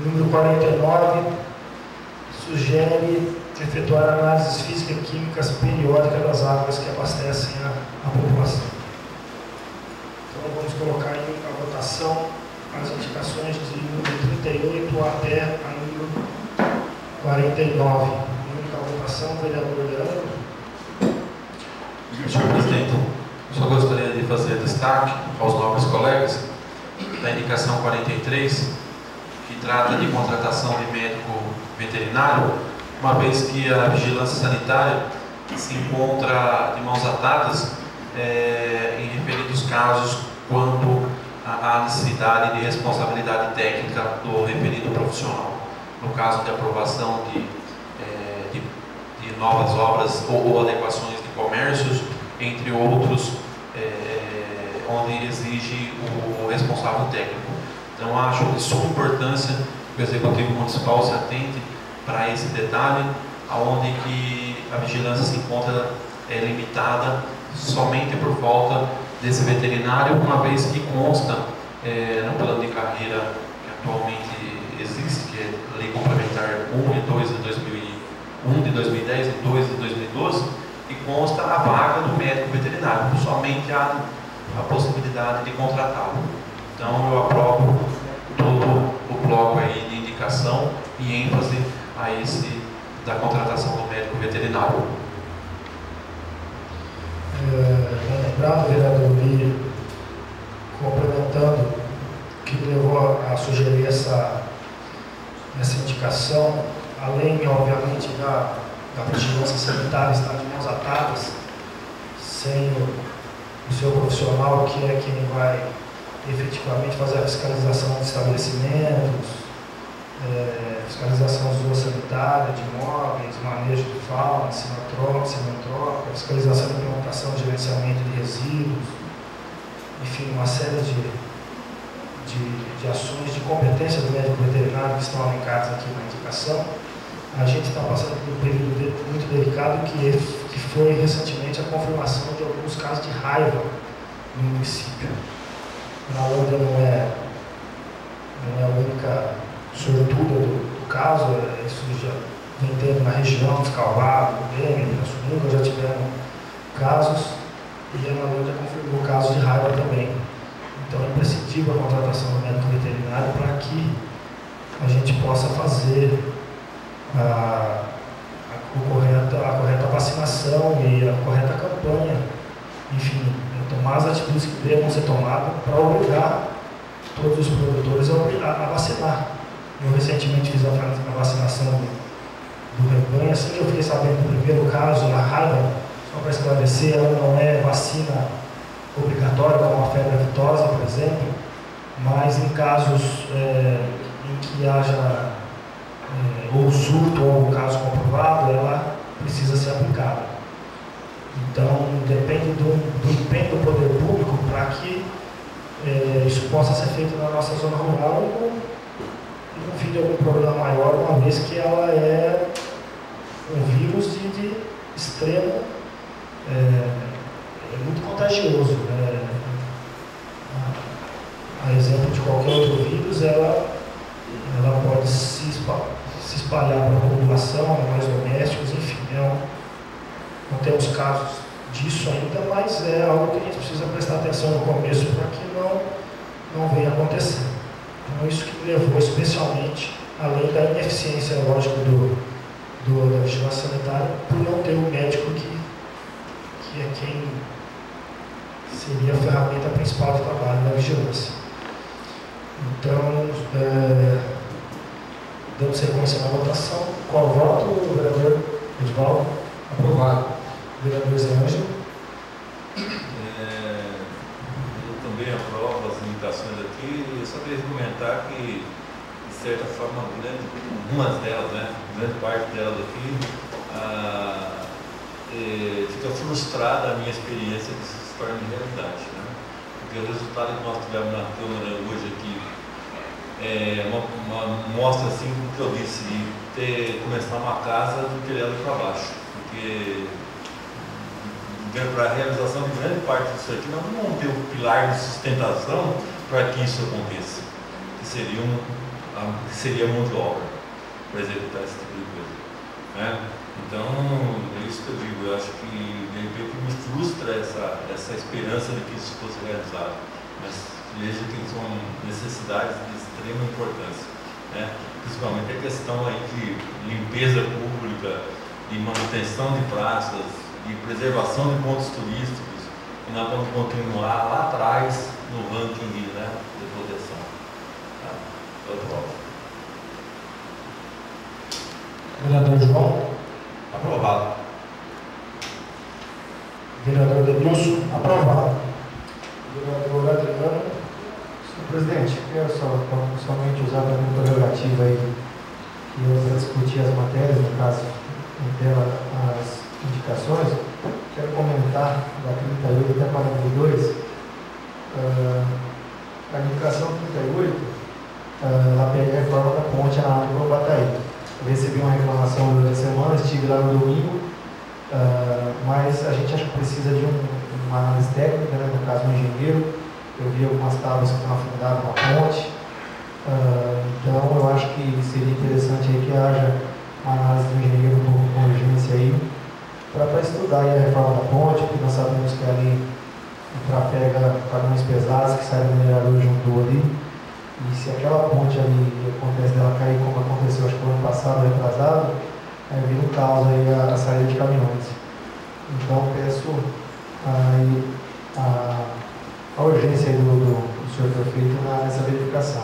Número 49, sugere efetuar análises físicas e químicas periódicas das águas que abastecem a população. Então, vamos colocar aí a votação as indicações de número 38 até a número 49. Única votação, vereador Leandro. Senhor presidente, só gostaria de fazer destaque aos nobres colegas da indicação 43, que trata de contratação de médico veterinário, uma vez que a vigilância sanitária se encontra de mãos atadas em referidos casos quando há necessidade de responsabilidade técnica do referido profissional. No caso de aprovação de novas obras ou adequações de comércios, entre outros, onde exige o responsável técnico. Então, acho de suma importância que o Executivo Municipal se atente para esse detalhe, aonde que a vigilância se encontra limitada somente por falta desse veterinário, uma vez que consta no plano de carreira que atualmente existe, que é a Lei Complementar 1 e 2 de 2001 de 2010 e 2 de 2012, e consta a vaga do médico veterinário, somente a possibilidade de contratá-lo. Então, eu aprovo todo o bloco aí de indicação e ênfase a esse da contratação do médico veterinário. Lembrando, vereador Lírio, complementando, que levou a sugerir essa indicação, além, obviamente, da vigilância sanitária estar de mãos atadas, sem o seu profissional, que é quem vai efetivamente fazer a fiscalização de estabelecimentos, fiscalização de uso sanitária, de imóveis, manejo de fauna, sinantrópica, fiscalização de implantação e gerenciamento de resíduos, enfim, uma série de ações de competência do médico veterinário que estão elencadas aqui na indicação. A gente está passando por um período muito delicado que foi recentemente a confirmação de alguns casos de raiva no município. A Nalândia não é a única sortuda do caso, isso já vem tendo na região dos Calvados, no Leme, na Sununga, já tiveram casos, e a Nalândia confirmou casos de raiva também. Então é imprescindível a contratação do médico veterinário para que a gente possa fazer a correta vacinação e a correta campanha, enfim, tomar as atitudes que devem ser tomadas para obrigar todos os produtores a vacinar. Eu recentemente fiz a vacinação do rebanho, assim que eu fiquei sabendo do primeiro caso, na raiva, só para esclarecer, ela não é vacina obrigatória, como a febre aftosa, por exemplo, mas em casos em que haja ou surto ou algum caso comprovado, ela precisa ser aplicada. Então, depende do empenho do poder público para que isso possa ser feito na nossa zona rural e não vire algum problema maior, uma vez que ela é um vírus de extremo, muito contagioso. A exemplo de qualquer outro vírus, ela pode se espalhar para a população, animais domésticos, enfim. Não temos casos disso ainda, mas é algo que a gente precisa prestar atenção no começo para que não venha acontecer. Então, isso que me levou especialmente, além da ineficiência, lógico, da vigilância sanitária, por não ter um médico que é quem seria a ferramenta principal de trabalho da vigilância. Então, dando sequência na votação, qual voto, vereador Edivaldo? Aprovado. Vereador Zé Ângelo? Eu também aprovo as indicações aqui. Eu só queria comentar que, de certa forma, algumas delas, grande parte delas aqui, fica frustrada a minha experiência de se tornar realidade. Porque o resultado que nós tivemos na Câmara hoje aqui mostra assim o que eu disse, de começar uma casa do telhado para baixo. Porque para a realização de grande parte disso aqui, nós não vamos ter um pilar de sustentação para que isso aconteça, que seria mão de obra para executar esse tipo de coisa. Então, é isso que eu digo. Eu acho que de repente me frustra essa esperança de que isso fosse realizado, mas vejo que são necessidades de extrema importância, principalmente a questão aí de limpeza pública, de manutenção de praças, de preservação de pontos turísticos, e nós vamos continuar lá atrás no ranking de proteção. Eu aprovo. Vereador João? Aprovado. Vereador Denilson, aprovado. Vereador Adriano. Senhor presidente, quero somente usar a minha prerrogativa aí, que eu vou discutir as matérias, no caso, as indicações. Quero comentar da 38 até 42. A indicação 38, ela pede a reforma da ponte na área do Bataí. Eu recebi uma reclamação durante a semana, estive lá no domingo, mas a gente acha que precisa de uma análise técnica, né, no caso um engenheiro. Eu vi algumas tábuas que estão afundadas na ponte, então eu acho que seria interessante aí que haja uma análise do engenheiro com urgência aí, para estudar aí a reforma da ponte, porque nós sabemos que ali trafega caminhões pesados que saem do minerador junto ali, e se aquela ponte ali acontece dela cair como aconteceu, acho que no ano passado, retrasado, vira um caos aí a saída de caminhões. Então peço aí a urgência aí do senhor prefeito nessa verificação.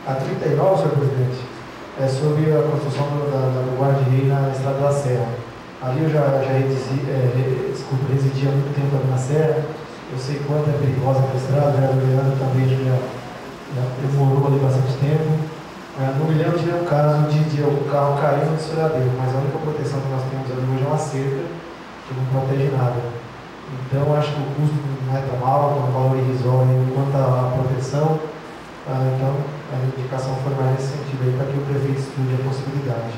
A 39, senhor presidente, é sobre a construção do guarda-rei na Estrada da Serra. Ali eu já residi há muito tempo ali na Serra, eu sei quanto é perigosa a estrada, o Leandro também já demorou ali bastante tempo. Não me lembro de nenhum caso de o carro cair no desfiladeiro, mas a única proteção que nós temos ali hoje é uma cerca que não protege nada. Então acho que o custo não é tão alto, é um valor irrisório quanto à proteção. Então a indicação foi mais nesse sentido aí, para que o prefeito estude a possibilidade.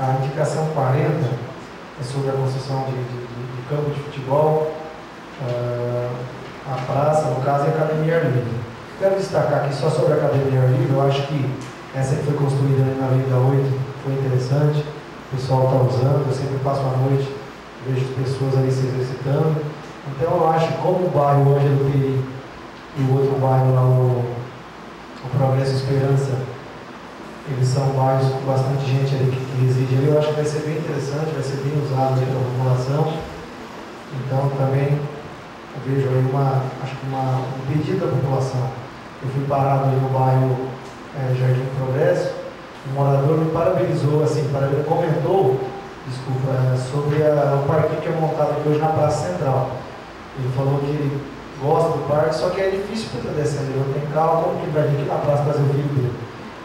A indicação 40 é sobre a construção de campo de futebol, a praça, no caso, e a academia ar livre. Quero destacar aqui só sobre a academia ar livre. Eu acho que essa que foi construída na Avenida 8 foi interessante, o pessoal está usando, eu sempre passo a noite, vejo as pessoas ali se exercitando. Então eu acho que como o bairro Ângelo Peri e o outro bairro lá, o Progresso e Esperança, eles são bairros com bastante gente ali que reside ali, eu acho que vai ser bem interessante, vai ser bem usado aí pela população. Então também eu vejo aí um pedido da população. Eu fui parado aí no bairro Jardim Progresso, um morador me parabenizou, assim, comentou, sobre o parquinho que é montado aqui hoje na Praça Central. Ele falou que ele gosta do parque, só que é difícil para ele descer, ele não tem carro, como que ele vai vir aqui na praça trazer o filho dele?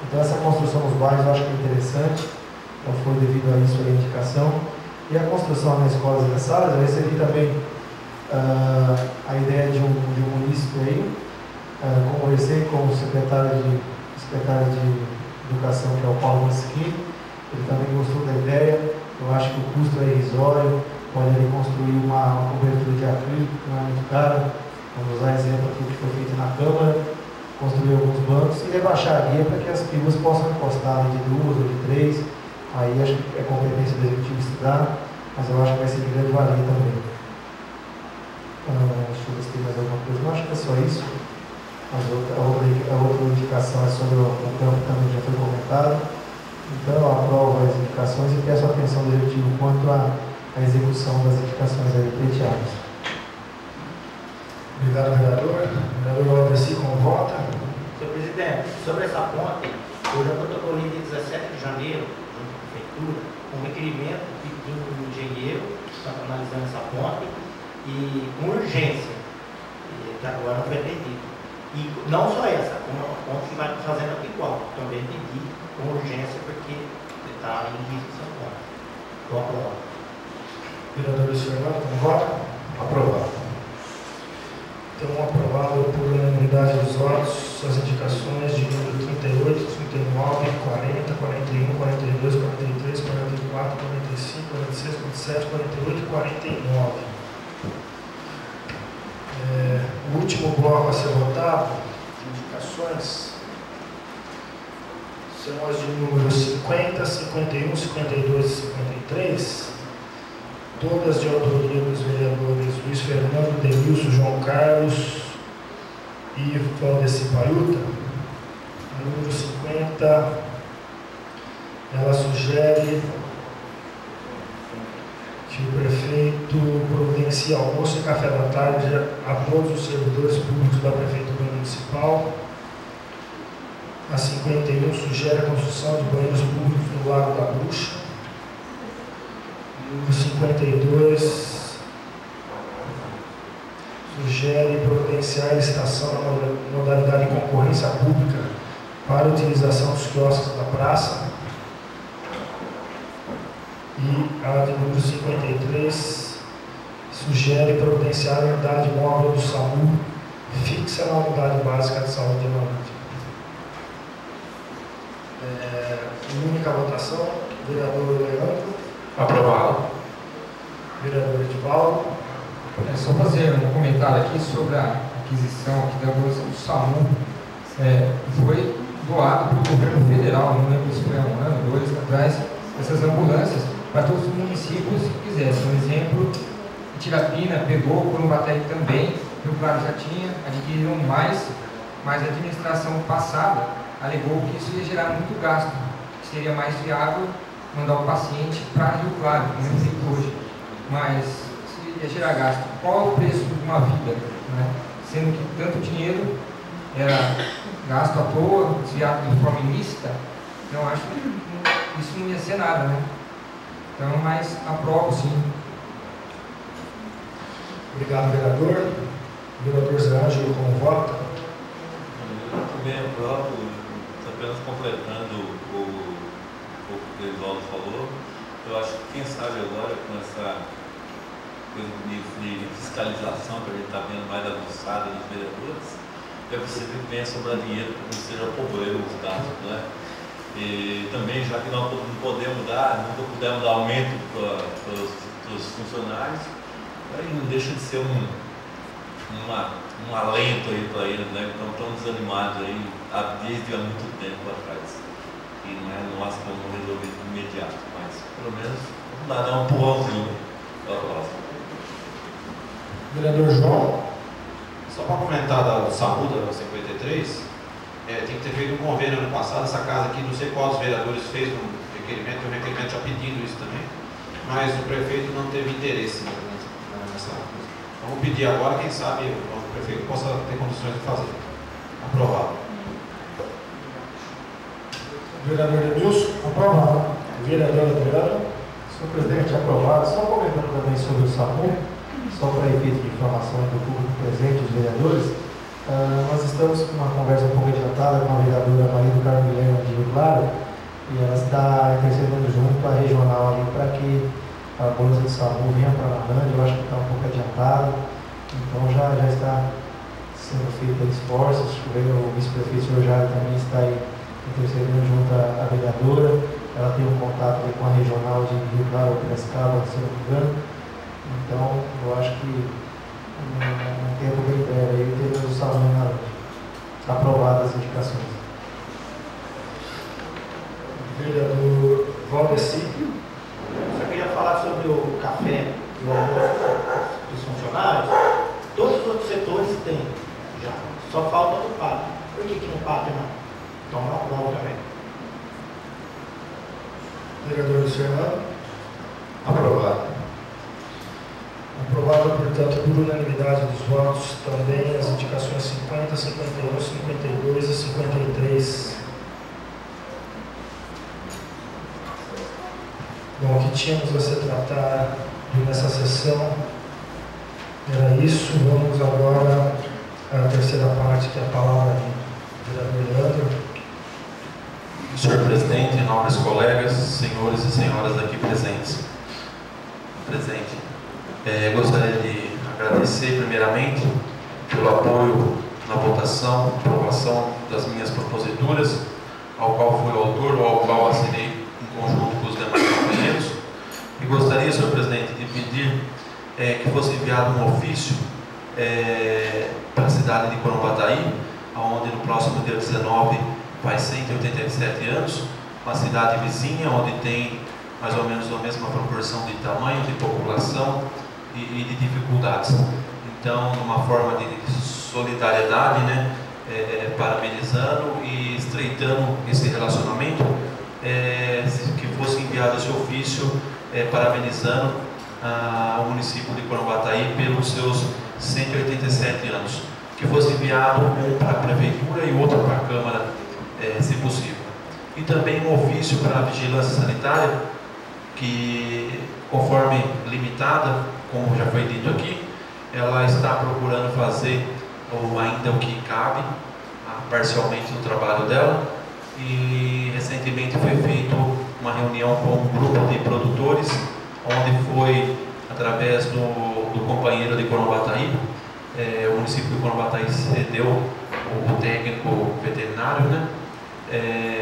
Então essa construção nos bairros eu acho que é interessante, então foi devido a isso a indicação. E a construção nas escolas e nas salas, eu recebi também a ideia de um munícipe aí, conversei com o secretário de Educação, que é o Paulo Masquini, ele também gostou da ideia. Eu acho que o custo é irrisório, pode ali construir uma cobertura de acrílico, que não é muito caro. Vamos usar exemplo aqui que foi feito na Câmara, construir alguns bancos e rebaixar a guia para que as pilas possam encostar de 2 ou de 3. Aí acho que é competência do Executivo estudar, mas eu acho que vai ser de grande valia também. Deixa eu ver se tem mais alguma coisa. Não, acho que é só isso. A outra indicação é sobre o campo, que também já foi comentado. Então eu aprovo as indicações e peço a atenção do Executivo quanto à execução das indicações aí pleiteadas. Obrigado, vereador. Vereador Aldeci, como vota? Senhor presidente, sobre essa ponte, eu já protocolei dia 17 de janeiro, junto com a prefeitura, um requerimento pedindo um engenheiro que está analisando essa ponte e com urgência, que agora não foi atendido. E não só essa, como a ponte que vai fazendo aqui igual, também pedi com urgência porque está em risco essa ponte. Estou aprovado. Vereador Luiz Fernando, como vota? Aprovado. Então, aprovado por unanimidade dos votos as indicações de número 38, 39, 40, 41, 42, 43, 44, 45, 46, 47, 48 e 49. O último bloco a ser votado, de indicações, são as de número 50, 51, 52 e 53, todas de autoria dos vereadores Luiz Fernando, Denilson, João Carlos e Valdeci Paiuta. A número 50, ela sugere que o prefeito providencie almoço e café da tarde a todos os servidores públicos da Prefeitura Municipal. A 51 sugere a construção de banheiros públicos no Lago da Bruxa. No 52, Sugere providenciar a licitação na modalidade de concorrência pública para a utilização dos quiosques da praça. E a de número 53 sugere providenciar a unidade móvel do SAMU fixa na unidade básica de saúde de Amarante. Única votação. Vereador Leandro. Aprovado. Vereador Edivaldo. É só fazer um comentário aqui sobre a aquisição aqui da ambulância do SAMU. Foi doado pelo governo federal, não lembro se foi há 1 ano, 2 atrás, essas ambulâncias para todos os municípios que quisessem. Por exemplo, Tirapina pegou, Corumbataí também, Rio Claro já tinha, adquiriram mais, mas a administração passada alegou que isso ia gerar muito gasto, que seria mais viável mandar o paciente para Rio Claro, como é feito hoje. Mas se ia gerar gasto, qual é o preço de uma vida, né? Sendo que tanto dinheiro era gasto à toa, desviado de forma ilícita, então acho que isso não ia ser nada, né? Então, mas aprovo sim. Obrigado, vereador. Vereador Zé Ângelo, como vota? Eu também aprovo, apenas completando o que o Edivaldo falou. Eu acho que quem sabe agora com essa coisa de fiscalização que a gente está vendo mais avançada nos vereadores, é possível que venha sobrar dinheiro para que não seja pobreiro os gastos, né? E também, já que nós não podemos dar, nunca pudemos dar aumento para os funcionários, aí não deixa de ser um alento aí para eles, né? Então estão desanimados aí desde há muito tempo atrás. E não é nós que vamos resolver de imediato, mas pelo menos vamos dar um empurrãozinho para a próxima. Vereador João. Só para comentar do SAMU da 53, tem que ter feito um convênio ano passado. Essa casa aqui, não sei qual dos vereadores fez um requerimento, o requerimento já pedindo isso também, mas o prefeito não teve interesse nessa coisa. Vamos pedir agora, quem sabe o prefeito possa ter condições de fazer. Aprovado. Vereador Edilson. Aprovado. Vereador Adriano. Senhor presidente, aprovado. Só comentando também sobre o SAMU, só para efeito de informação do público presente, os vereadores, nós estamos com uma conversa um pouco adiantada com a vereadora Maria do Carmo Guilherme de Rio Claro, e ela está intercedendo junto à regional ali para que a bolsa de SAMU venha para a Amarante. Eu acho que está um pouco adiantado, então já está sendo feito esforços. O vice-prefeito Sr. Jário também está aí intercedendo junto à vereadora. Ela tem um contato aí com a regional de Rio Claro, Piracicaba, se não me engano. Então, eu acho que um tempo bem breve aí teremos o SAMU na aprovadas as indicações. Vereador Valdeci. Só queria falar sobre o café e o almoço dos funcionários. Todos os outros setores têm já, só falta no pátio. Por que no pátio não? Então não aprovo também. Vereador Luiz Fernando. Aprovado. Aprovado, portanto, por unanimidade dos votos, também as indicações 50, 51, 52 e 53. Bom, o que tínhamos a se tratar nessa sessão era isso. Vamos agora à terceira parte, que é a palavra do vereador Leandro. Senhor presidente, nobres colegas, senhores e senhoras aqui presentes. Gostaria de agradecer primeiramente pelo apoio na votação, aprovação das minhas proposituras, ao qual fui autor ou ao qual assinei em conjunto com os demais companheiros. E gostaria, senhor presidente, de pedir que fosse enviado um ofício para a cidade de Corumbataí, onde no próximo dia 19 faz 187 anos, uma cidade vizinha, onde tem mais ou menos a mesma proporção de tamanho, de população e de dificuldades. Então, numa forma de solidariedade, né, parabenizando e estreitando esse relacionamento, que fosse enviado esse ofício parabenizando o município de Corumbataí pelos seus 187 anos, que fosse enviado para a prefeitura e outro para a Câmara, se possível. E também um ofício para a vigilância sanitária, que, conforme limitada, como já foi dito aqui, ela está procurando fazer ainda o que cabe, parcialmente no trabalho dela, e recentemente foi feita uma reunião com um grupo de produtores, onde foi através do companheiro de Corombataí, o município de Corombataí cedeu o técnico veterinário, né,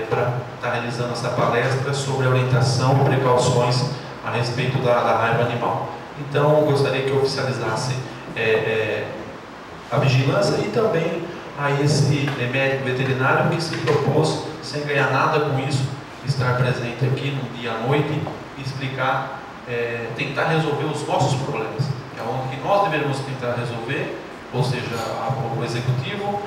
para estar realizando essa palestra sobre orientação e precauções a respeito da raiva animal. Então, eu gostaria que oficializasse a vigilância e também a esse médico veterinário que se propôs, sem ganhar nada com isso, estar presente aqui no dia à noite e explicar, tentar resolver os nossos problemas, que é onde que nós deveríamos tentar resolver, ou seja, o executivo,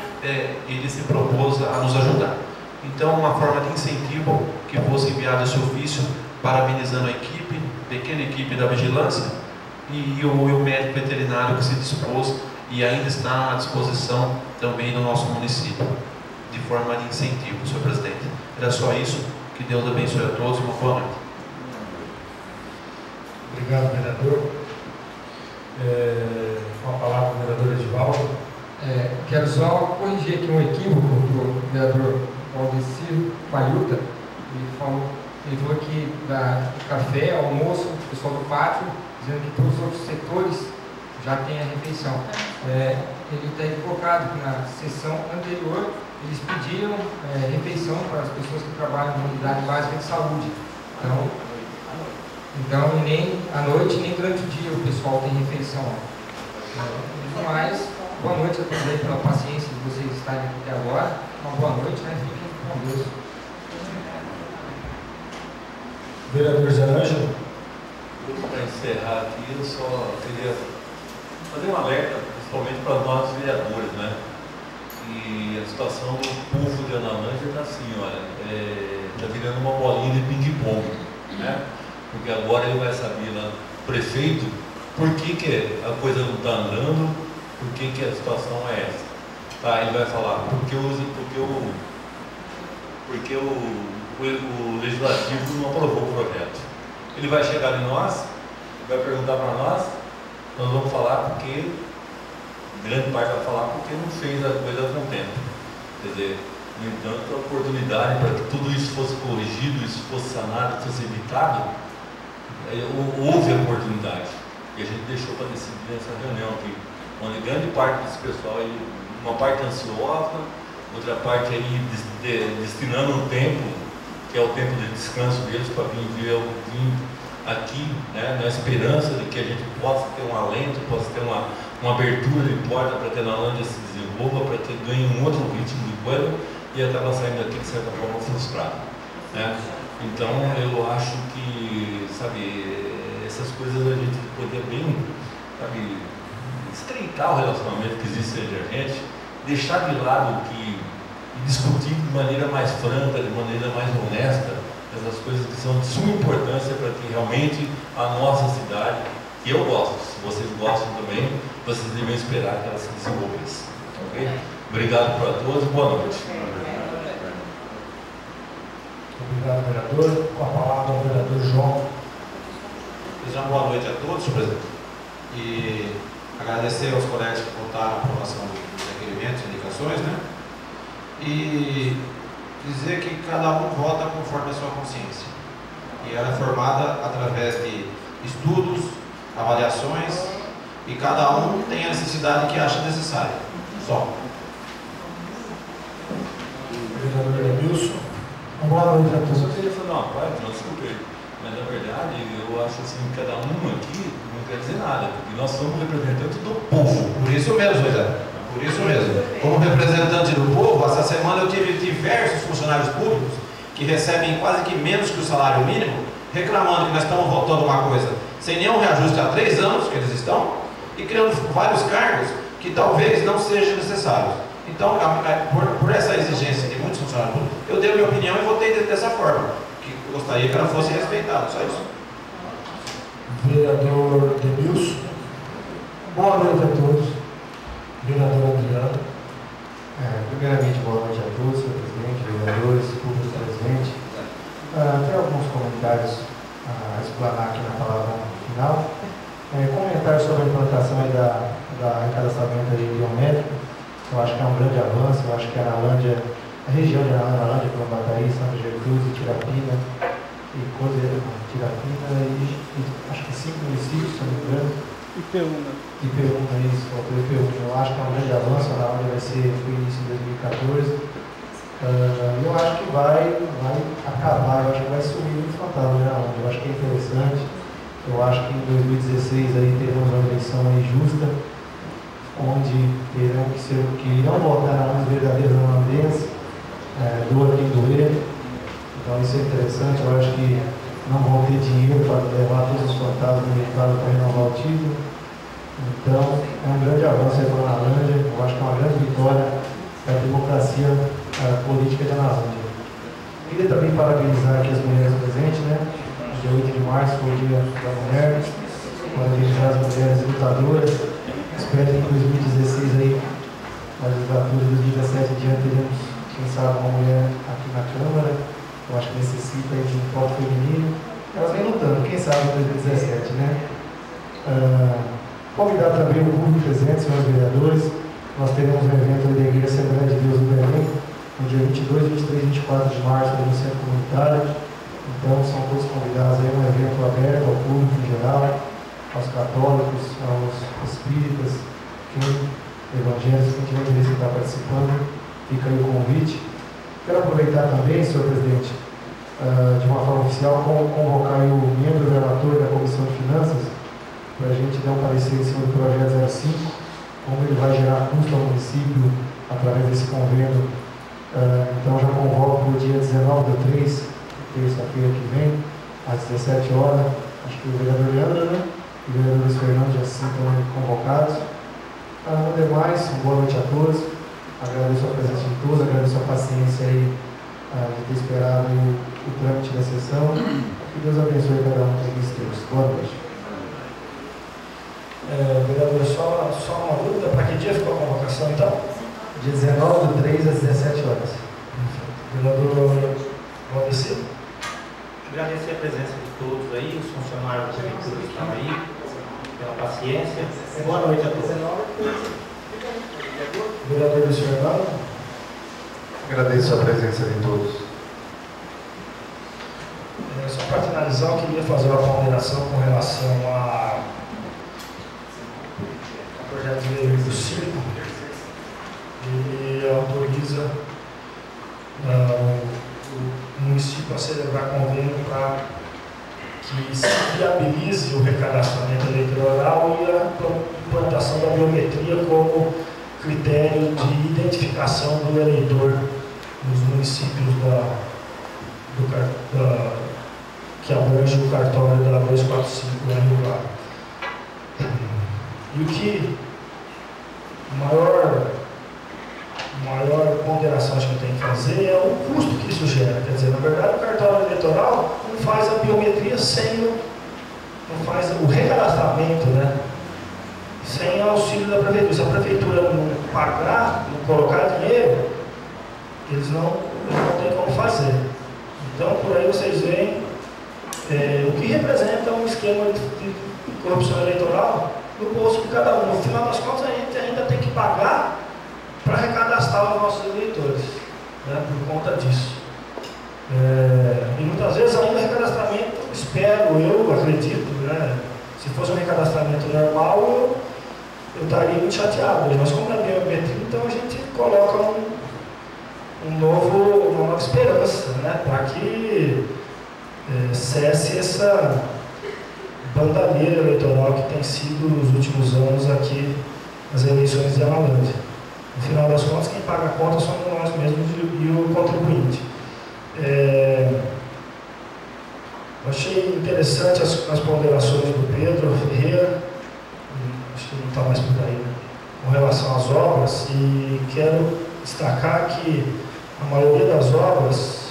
ele se propôs a nos ajudar. Então, uma forma de incentivo que fosse enviado esse ofício, parabenizando a equipe, pequena equipe da vigilância, e o médico veterinário que se dispôs e ainda está à disposição também do nosso município, de forma de incentivo, senhor presidente. Era só isso. Que Deus abençoe a todos. Uma boa noite. Obrigado, vereador. Com a palavra, o vereador Edivaldo. Quero só corrigir aqui um equívoco do vereador Valdecir Paiuta. Ele falou que do café, almoço, o pessoal do pátio, dizendo que todos os outros setores já têm a refeição. Ele está equivocado, que na sessão anterior eles pediram refeição para as pessoas que trabalham na unidade básica de saúde. Então nem à noite, nem durante o dia o pessoal tem refeição. Mas, boa noite a todos aí pela paciência de vocês estarem aqui até agora. Uma boa noite, né? Fiquem com Deus. Vereador Zé Ângelo. Para encerrar aqui, eu só queria fazer um alerta, principalmente para nós vereadores, né? E a situação do povo de Analândia está assim, olha, está virando uma bolinha de ping-pong, né? Porque agora ele vai saber lá, o prefeito, por que a coisa não está andando, por que a situação é essa. Tá, ele vai falar, porque o legislativo não aprovou o projeto. Ele vai chegar em nós, vai perguntar para nós vamos falar porque, grande parte vai falar porque não fez a coisa com tempo. Quer dizer, no entanto, a oportunidade para que tudo isso fosse corrigido, isso fosse sanado, fosse evitado, houve a oportunidade. E a gente deixou para decidir nessa reunião aqui, onde grande parte desse pessoal, uma parte ansiosa, outra parte aí destinando um tempo, que é o tempo de descanso deles, para vir aqui, né, na esperança de que a gente possa ter um alento, possa ter uma abertura de porta para que a Analândia se desenvolva, para que ganhe um outro ritmo de coisa e acaba saindo daqui de certa forma frustrado, né? Então eu acho que, sabe, essas coisas a gente poderia bem, sabe, estreitar o relacionamento que existe entre a gente, deixar de lado e discutir de maneira mais franca, de maneira mais honesta, essas coisas que são de suma importância para que realmente a nossa cidade, que eu gosto, se vocês gostam também, vocês devem esperar que ela se desenvolvesse. Ok? Obrigado para todos e boa noite. Obrigado, vereador. Com a palavra, o vereador João. Desejar uma boa noite a todos, senhor presidente. E agradecer aos colegas que votaram a aprovação dos requerimentos e indicações, né? E dizer que cada um vota conforme a sua consciência. E ela é formada através de estudos, avaliações, e cada um tem a necessidade que acha necessária. Só. Vereador Edilson. Boa noite a todos. Eu só queria fazer uma parte, não desculpe, mas na verdade eu acho assim, que cada um aqui não quer dizer nada, porque nós somos representantes do povo. Por isso mesmo, José. Por isso mesmo. Como representante do povo, essa semana eu tive diversos funcionários públicos que recebem quase que menos que o salário mínimo, reclamando que nós estamos votando uma coisa sem nenhum reajuste há 3 anos que eles estão, e criando vários cargos que talvez não sejam necessários. Então, por essa exigência de muitos funcionários públicos, eu dei a minha opinião e votei dessa forma, que eu gostaria que ela fosse respeitada, só isso. Vereador Edilson. Boa noite a todos. Vereador Adriano. Primeiramente, boa noite a todos, senhor presidente, vereadores, público presente. Tenho alguns comentários a explanar aqui na palavra final. Comentário sobre a implantação da da recadastramento biométrico. Eu acho que é um grande avanço. Eu acho que a Analândia, a região de Analândia, Colombataí, Santa Gertrudes, Tirapina e Tirapina e acho que 5 municípios, se não me engano. Ipeúna, isso, faltou Ipeúna. Eu acho que é um grande avanço. A Analândia vai ser no início de 2014. Eu acho que vai acabar, eu acho que vai sumir muito fantasma de Analândia. Eu acho que é interessante. Eu acho que em 2016 aí teremos uma eleição aí justa, onde terão que irão votar nos verdadeiros analandenses, doa quem doer. Então isso é interessante. Eu acho que não vão ter dinheiro para levar todos os fantasmas do mercado para renovar o título. Então é um grande avanço aí para a Analândia. Eu acho que é uma grande vitória para a democracia política de Analândia. Queria também parabenizar aqui as mulheres presentes, né? Dia 8 de março foi o Dia da Mulher, parabenizar as mulheres lutadoras. Espero que em 2016 aí, na legislatura de 2017 em diante, teremos, quem sabe, uma mulher aqui na Câmara. Eu acho que necessita aí de um voto feminino. Elas vêm lutando, quem sabe em 2017, né? Convidar também o público presente, senhores vereadores. Nós teremos um evento da Igreja Assembleia de Deus do Belém, no dia 22, 23 e 24 de março, no Centro Comunitário. Então, são todos convidados aí a um evento aberto ao público em geral, aos católicos, aos espíritas, evangélicos, quem tiver interesse em estar participando, fica aí o convite. Quero aproveitar também, senhor presidente, de uma forma oficial, convocar aí o membro relator da Comissão de Finanças, para a gente dar um parecer em cima do projeto 05, como ele vai gerar custo ao município através desse convênio. Então já convoco para o dia 19/3, terça-feira que vem, às 17 horas. Acho que o vereador Leandro, né? E o vereador Luiz Fernando já se estão convocados. No demais, boa noite a todos. Agradeço a presença de todos, agradeço a paciência aí de ter esperado o trâmite da sessão. Que Deus abençoe cada um dos teus. Boa noite. Vereador, só uma dúvida, para que dia ficou a convocação então? Dia 19/3 às 17 horas. Vereador Valdeci? Agradecer a presença de todos aí, os funcionários da prefeitura que estão aí, pela paciência. Boa noite a todos. Vereador Luiz Fernando? Agradeço a presença de todos. Só para finalizar, eu queria fazer uma ponderação com relação ao projeto de lei do circo. Ele autoriza o município a celebrar convênio para que se viabilize o recadastramento eleitoral e a implantação da biometria como critério de identificação do eleitor nos municípios que abrange o cartório da 245 lá em Rio Claro. E o que maior ponderação que eu tenho que fazer é o custo que isso gera. Quer dizer, na verdade, o cartório eleitoral não faz a biometria não faz o recadastramento, né? Sem auxílio da prefeitura. Se a prefeitura não pagar, não colocar dinheiro, eles não têm como fazer. Então, por aí vocês veem o que representa um esquema de corrupção eleitoral no bolso de cada um. No final das contas, a gente ainda tem que pagar para recadastrar os nossos eleitores, né, por conta disso. E muitas vezes ainda o recadastramento, eu acredito, né, se fosse um recadastramento normal, eu estaria muito chateado. Mas como é biometria, então a gente coloca uma nova esperança, né, para que cesse essa bandalheira eleitoral que tem sido nos últimos anos aqui nas eleições de Analândia. No final das contas, quem paga a conta somos nós mesmos e o contribuinte. Eu achei interessante as ponderações do Pedro Ferreira, acho que não está mais por aí, né, com relação às obras, e quero destacar que a maioria das obras,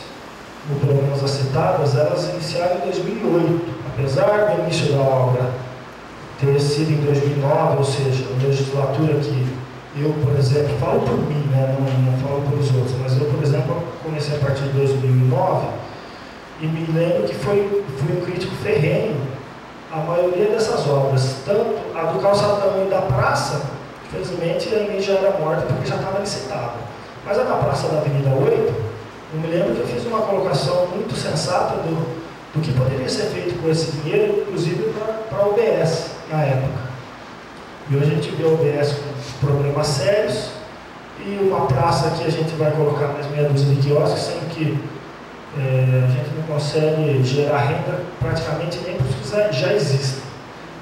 ou pelo menos as citadas, elas iniciaram em 2008, apesar do início da obra ter sido em 2009, ou seja, a legislatura que eu, por exemplo, falo por mim, né, não falo pelos outros, mas eu, por exemplo, comecei a partir de 2009 e me lembro que fui um crítico ferrenho a maioria dessas obras, tanto a do calçadão e da praça, Infelizmente, a lei já era morta porque já estava licitada. Mas a da Praça da Avenida 8, eu me lembro que eu fiz uma colocação muito sensata do que poderia ser feito com esse dinheiro, inclusive para a UBS na época. E hoje a gente vê a UBS com problemas sérios e uma praça que a gente vai colocar mais meia dúzia de quiosques, sendo que a gente não consegue gerar renda praticamente nem para os que já existem.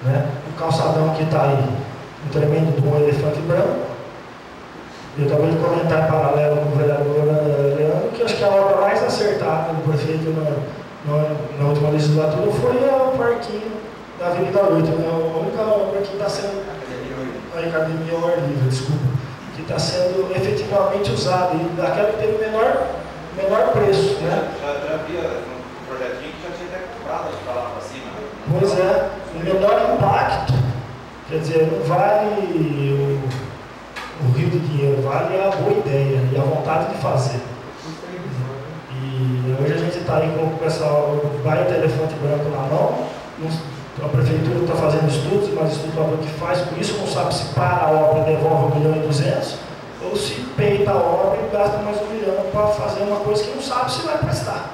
Né? O calçadão que está aí, um tremendo de um elefante branco. Eu acabei de comentar em paralelo com o vereador Leandro que acho que a obra mais acertada do prefeito na última legislatura foi o parquinho da Avenida 8, né? A única obra que está sendo a Academia ao Ar Livre, desculpa, que está sendo efetivamente usada e daquela que teve o menor preço. Né? Já havia um projetinho que já tinha até comprado para lá para cima. Né? Pois é, o menor impacto, quer dizer, não vale o rio de dinheiro, vale a boa ideia e a vontade de fazer. E hoje a gente está aí com o pessoal, vai ter elefante branco na mão, a prefeitura está fazendo estudos, mas estudo que faz com isso, não sabe se para a obra e devolve 1.2 milhões, ou se peita a obra e gasta mais 1 milhão para fazer uma coisa que não sabe se vai prestar.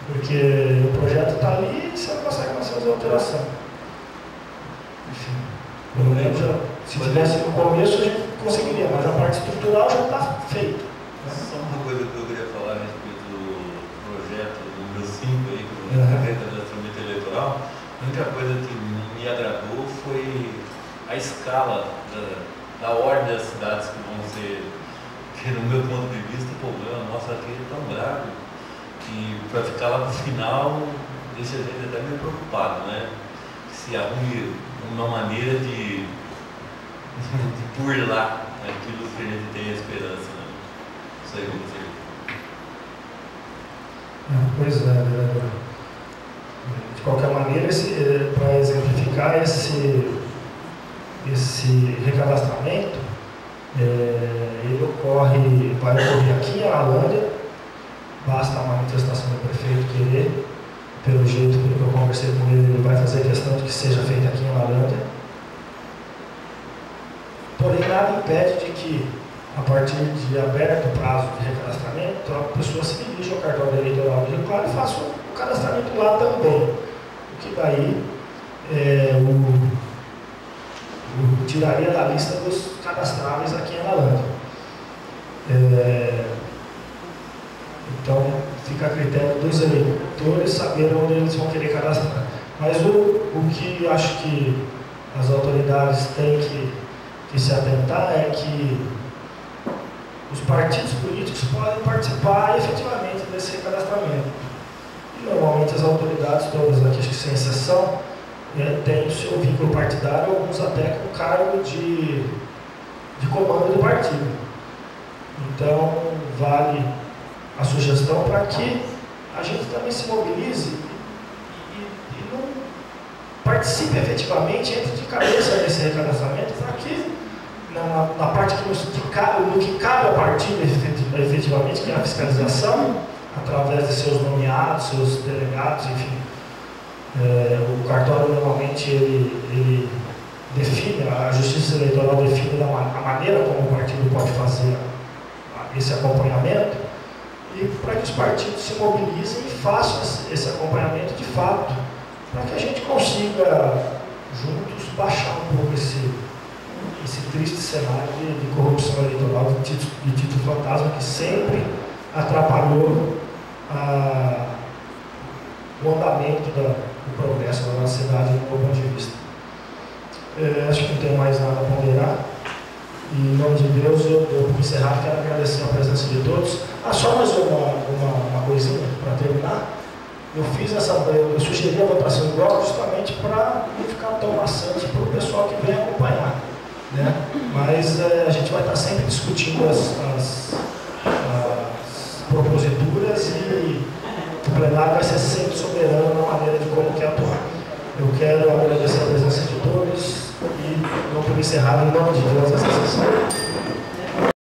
Porque o projeto está ali e você não consegue mais fazer alteração. Enfim, pelo menos se tivesse no começo a gente conseguiria, mas a parte estrutural já está feita. Só uma coisa que eu queria falar a respeito do projeto número 5 aí, que é o cadastramento eleitoral. A única coisa que me agradou foi a escala da ordem das cidades que vão ser, que no meu ponto de vista, o problema nosso aqui é tão grave que para ficar lá no final deixa a gente até meio preocupado, né? Que se arrume uma maneira de burlar aquilo que a gente tem a esperança, né? Isso aí, vamos ver. Pois é, vereador. De qualquer maneira, para exemplificar esse recadastramento, ele vai ocorrer aqui em Alândia, basta a manifestação do prefeito querer, pelo jeito que eu conversei com ele vai fazer questão de que seja feito aqui em Alândia. Porém, nada impede de que, a partir de aberto o prazo de recadastramento, a pessoa se dirija ao cartório eleitoral de Rio Claro e faça o cadastramento lá também. O que daí tiraria da lista dos cadastráveis aqui em Alândia. Então, fica a critério dos eleitores saber onde eles vão querer cadastrar. Mas o que acho que as autoridades têm que se atentar é que os partidos políticos podem participar efetivamente desse cadastramento. E normalmente as autoridades, todas aqui, acho que sem exceção, têm o seu vínculo partidário, alguns até com cargo de comando do partido. Então, vale a sugestão para que a gente também se mobilize e não participe efetivamente, entre de cabeça nesse recadastramento, para que na parte no que cabe ao partido efetivamente, que é a fiscalização, através de seus nomeados, seus delegados, enfim. O cartório normalmente ele define, a Justiça Eleitoral define a maneira como o partido pode fazer esse acompanhamento, e para que os partidos se mobilizem e façam esse acompanhamento de fato, para que a gente consiga juntos baixar um pouco esse triste cenário de corrupção eleitoral, de título fantasma, que sempre atrapalhou o andamento do progresso da nossa cidade, do meu ponto de vista. Acho que não tenho mais nada a ponderar. E, em nome de Deus, eu vou encerrar, quero agradecer a presença de todos. Só mais uma coisinha para terminar. Eu sugeri a votação igual justamente para não ficar tão maçante para o pessoal que vem acompanhar. Né? Mas a gente vai estar sempre discutindo as proposituras e o plenário vai ser sempre soberano na maneira de como quer atuar. Eu quero agradecer a presença de todos e vou encerrar em nome de Deus essa sessão.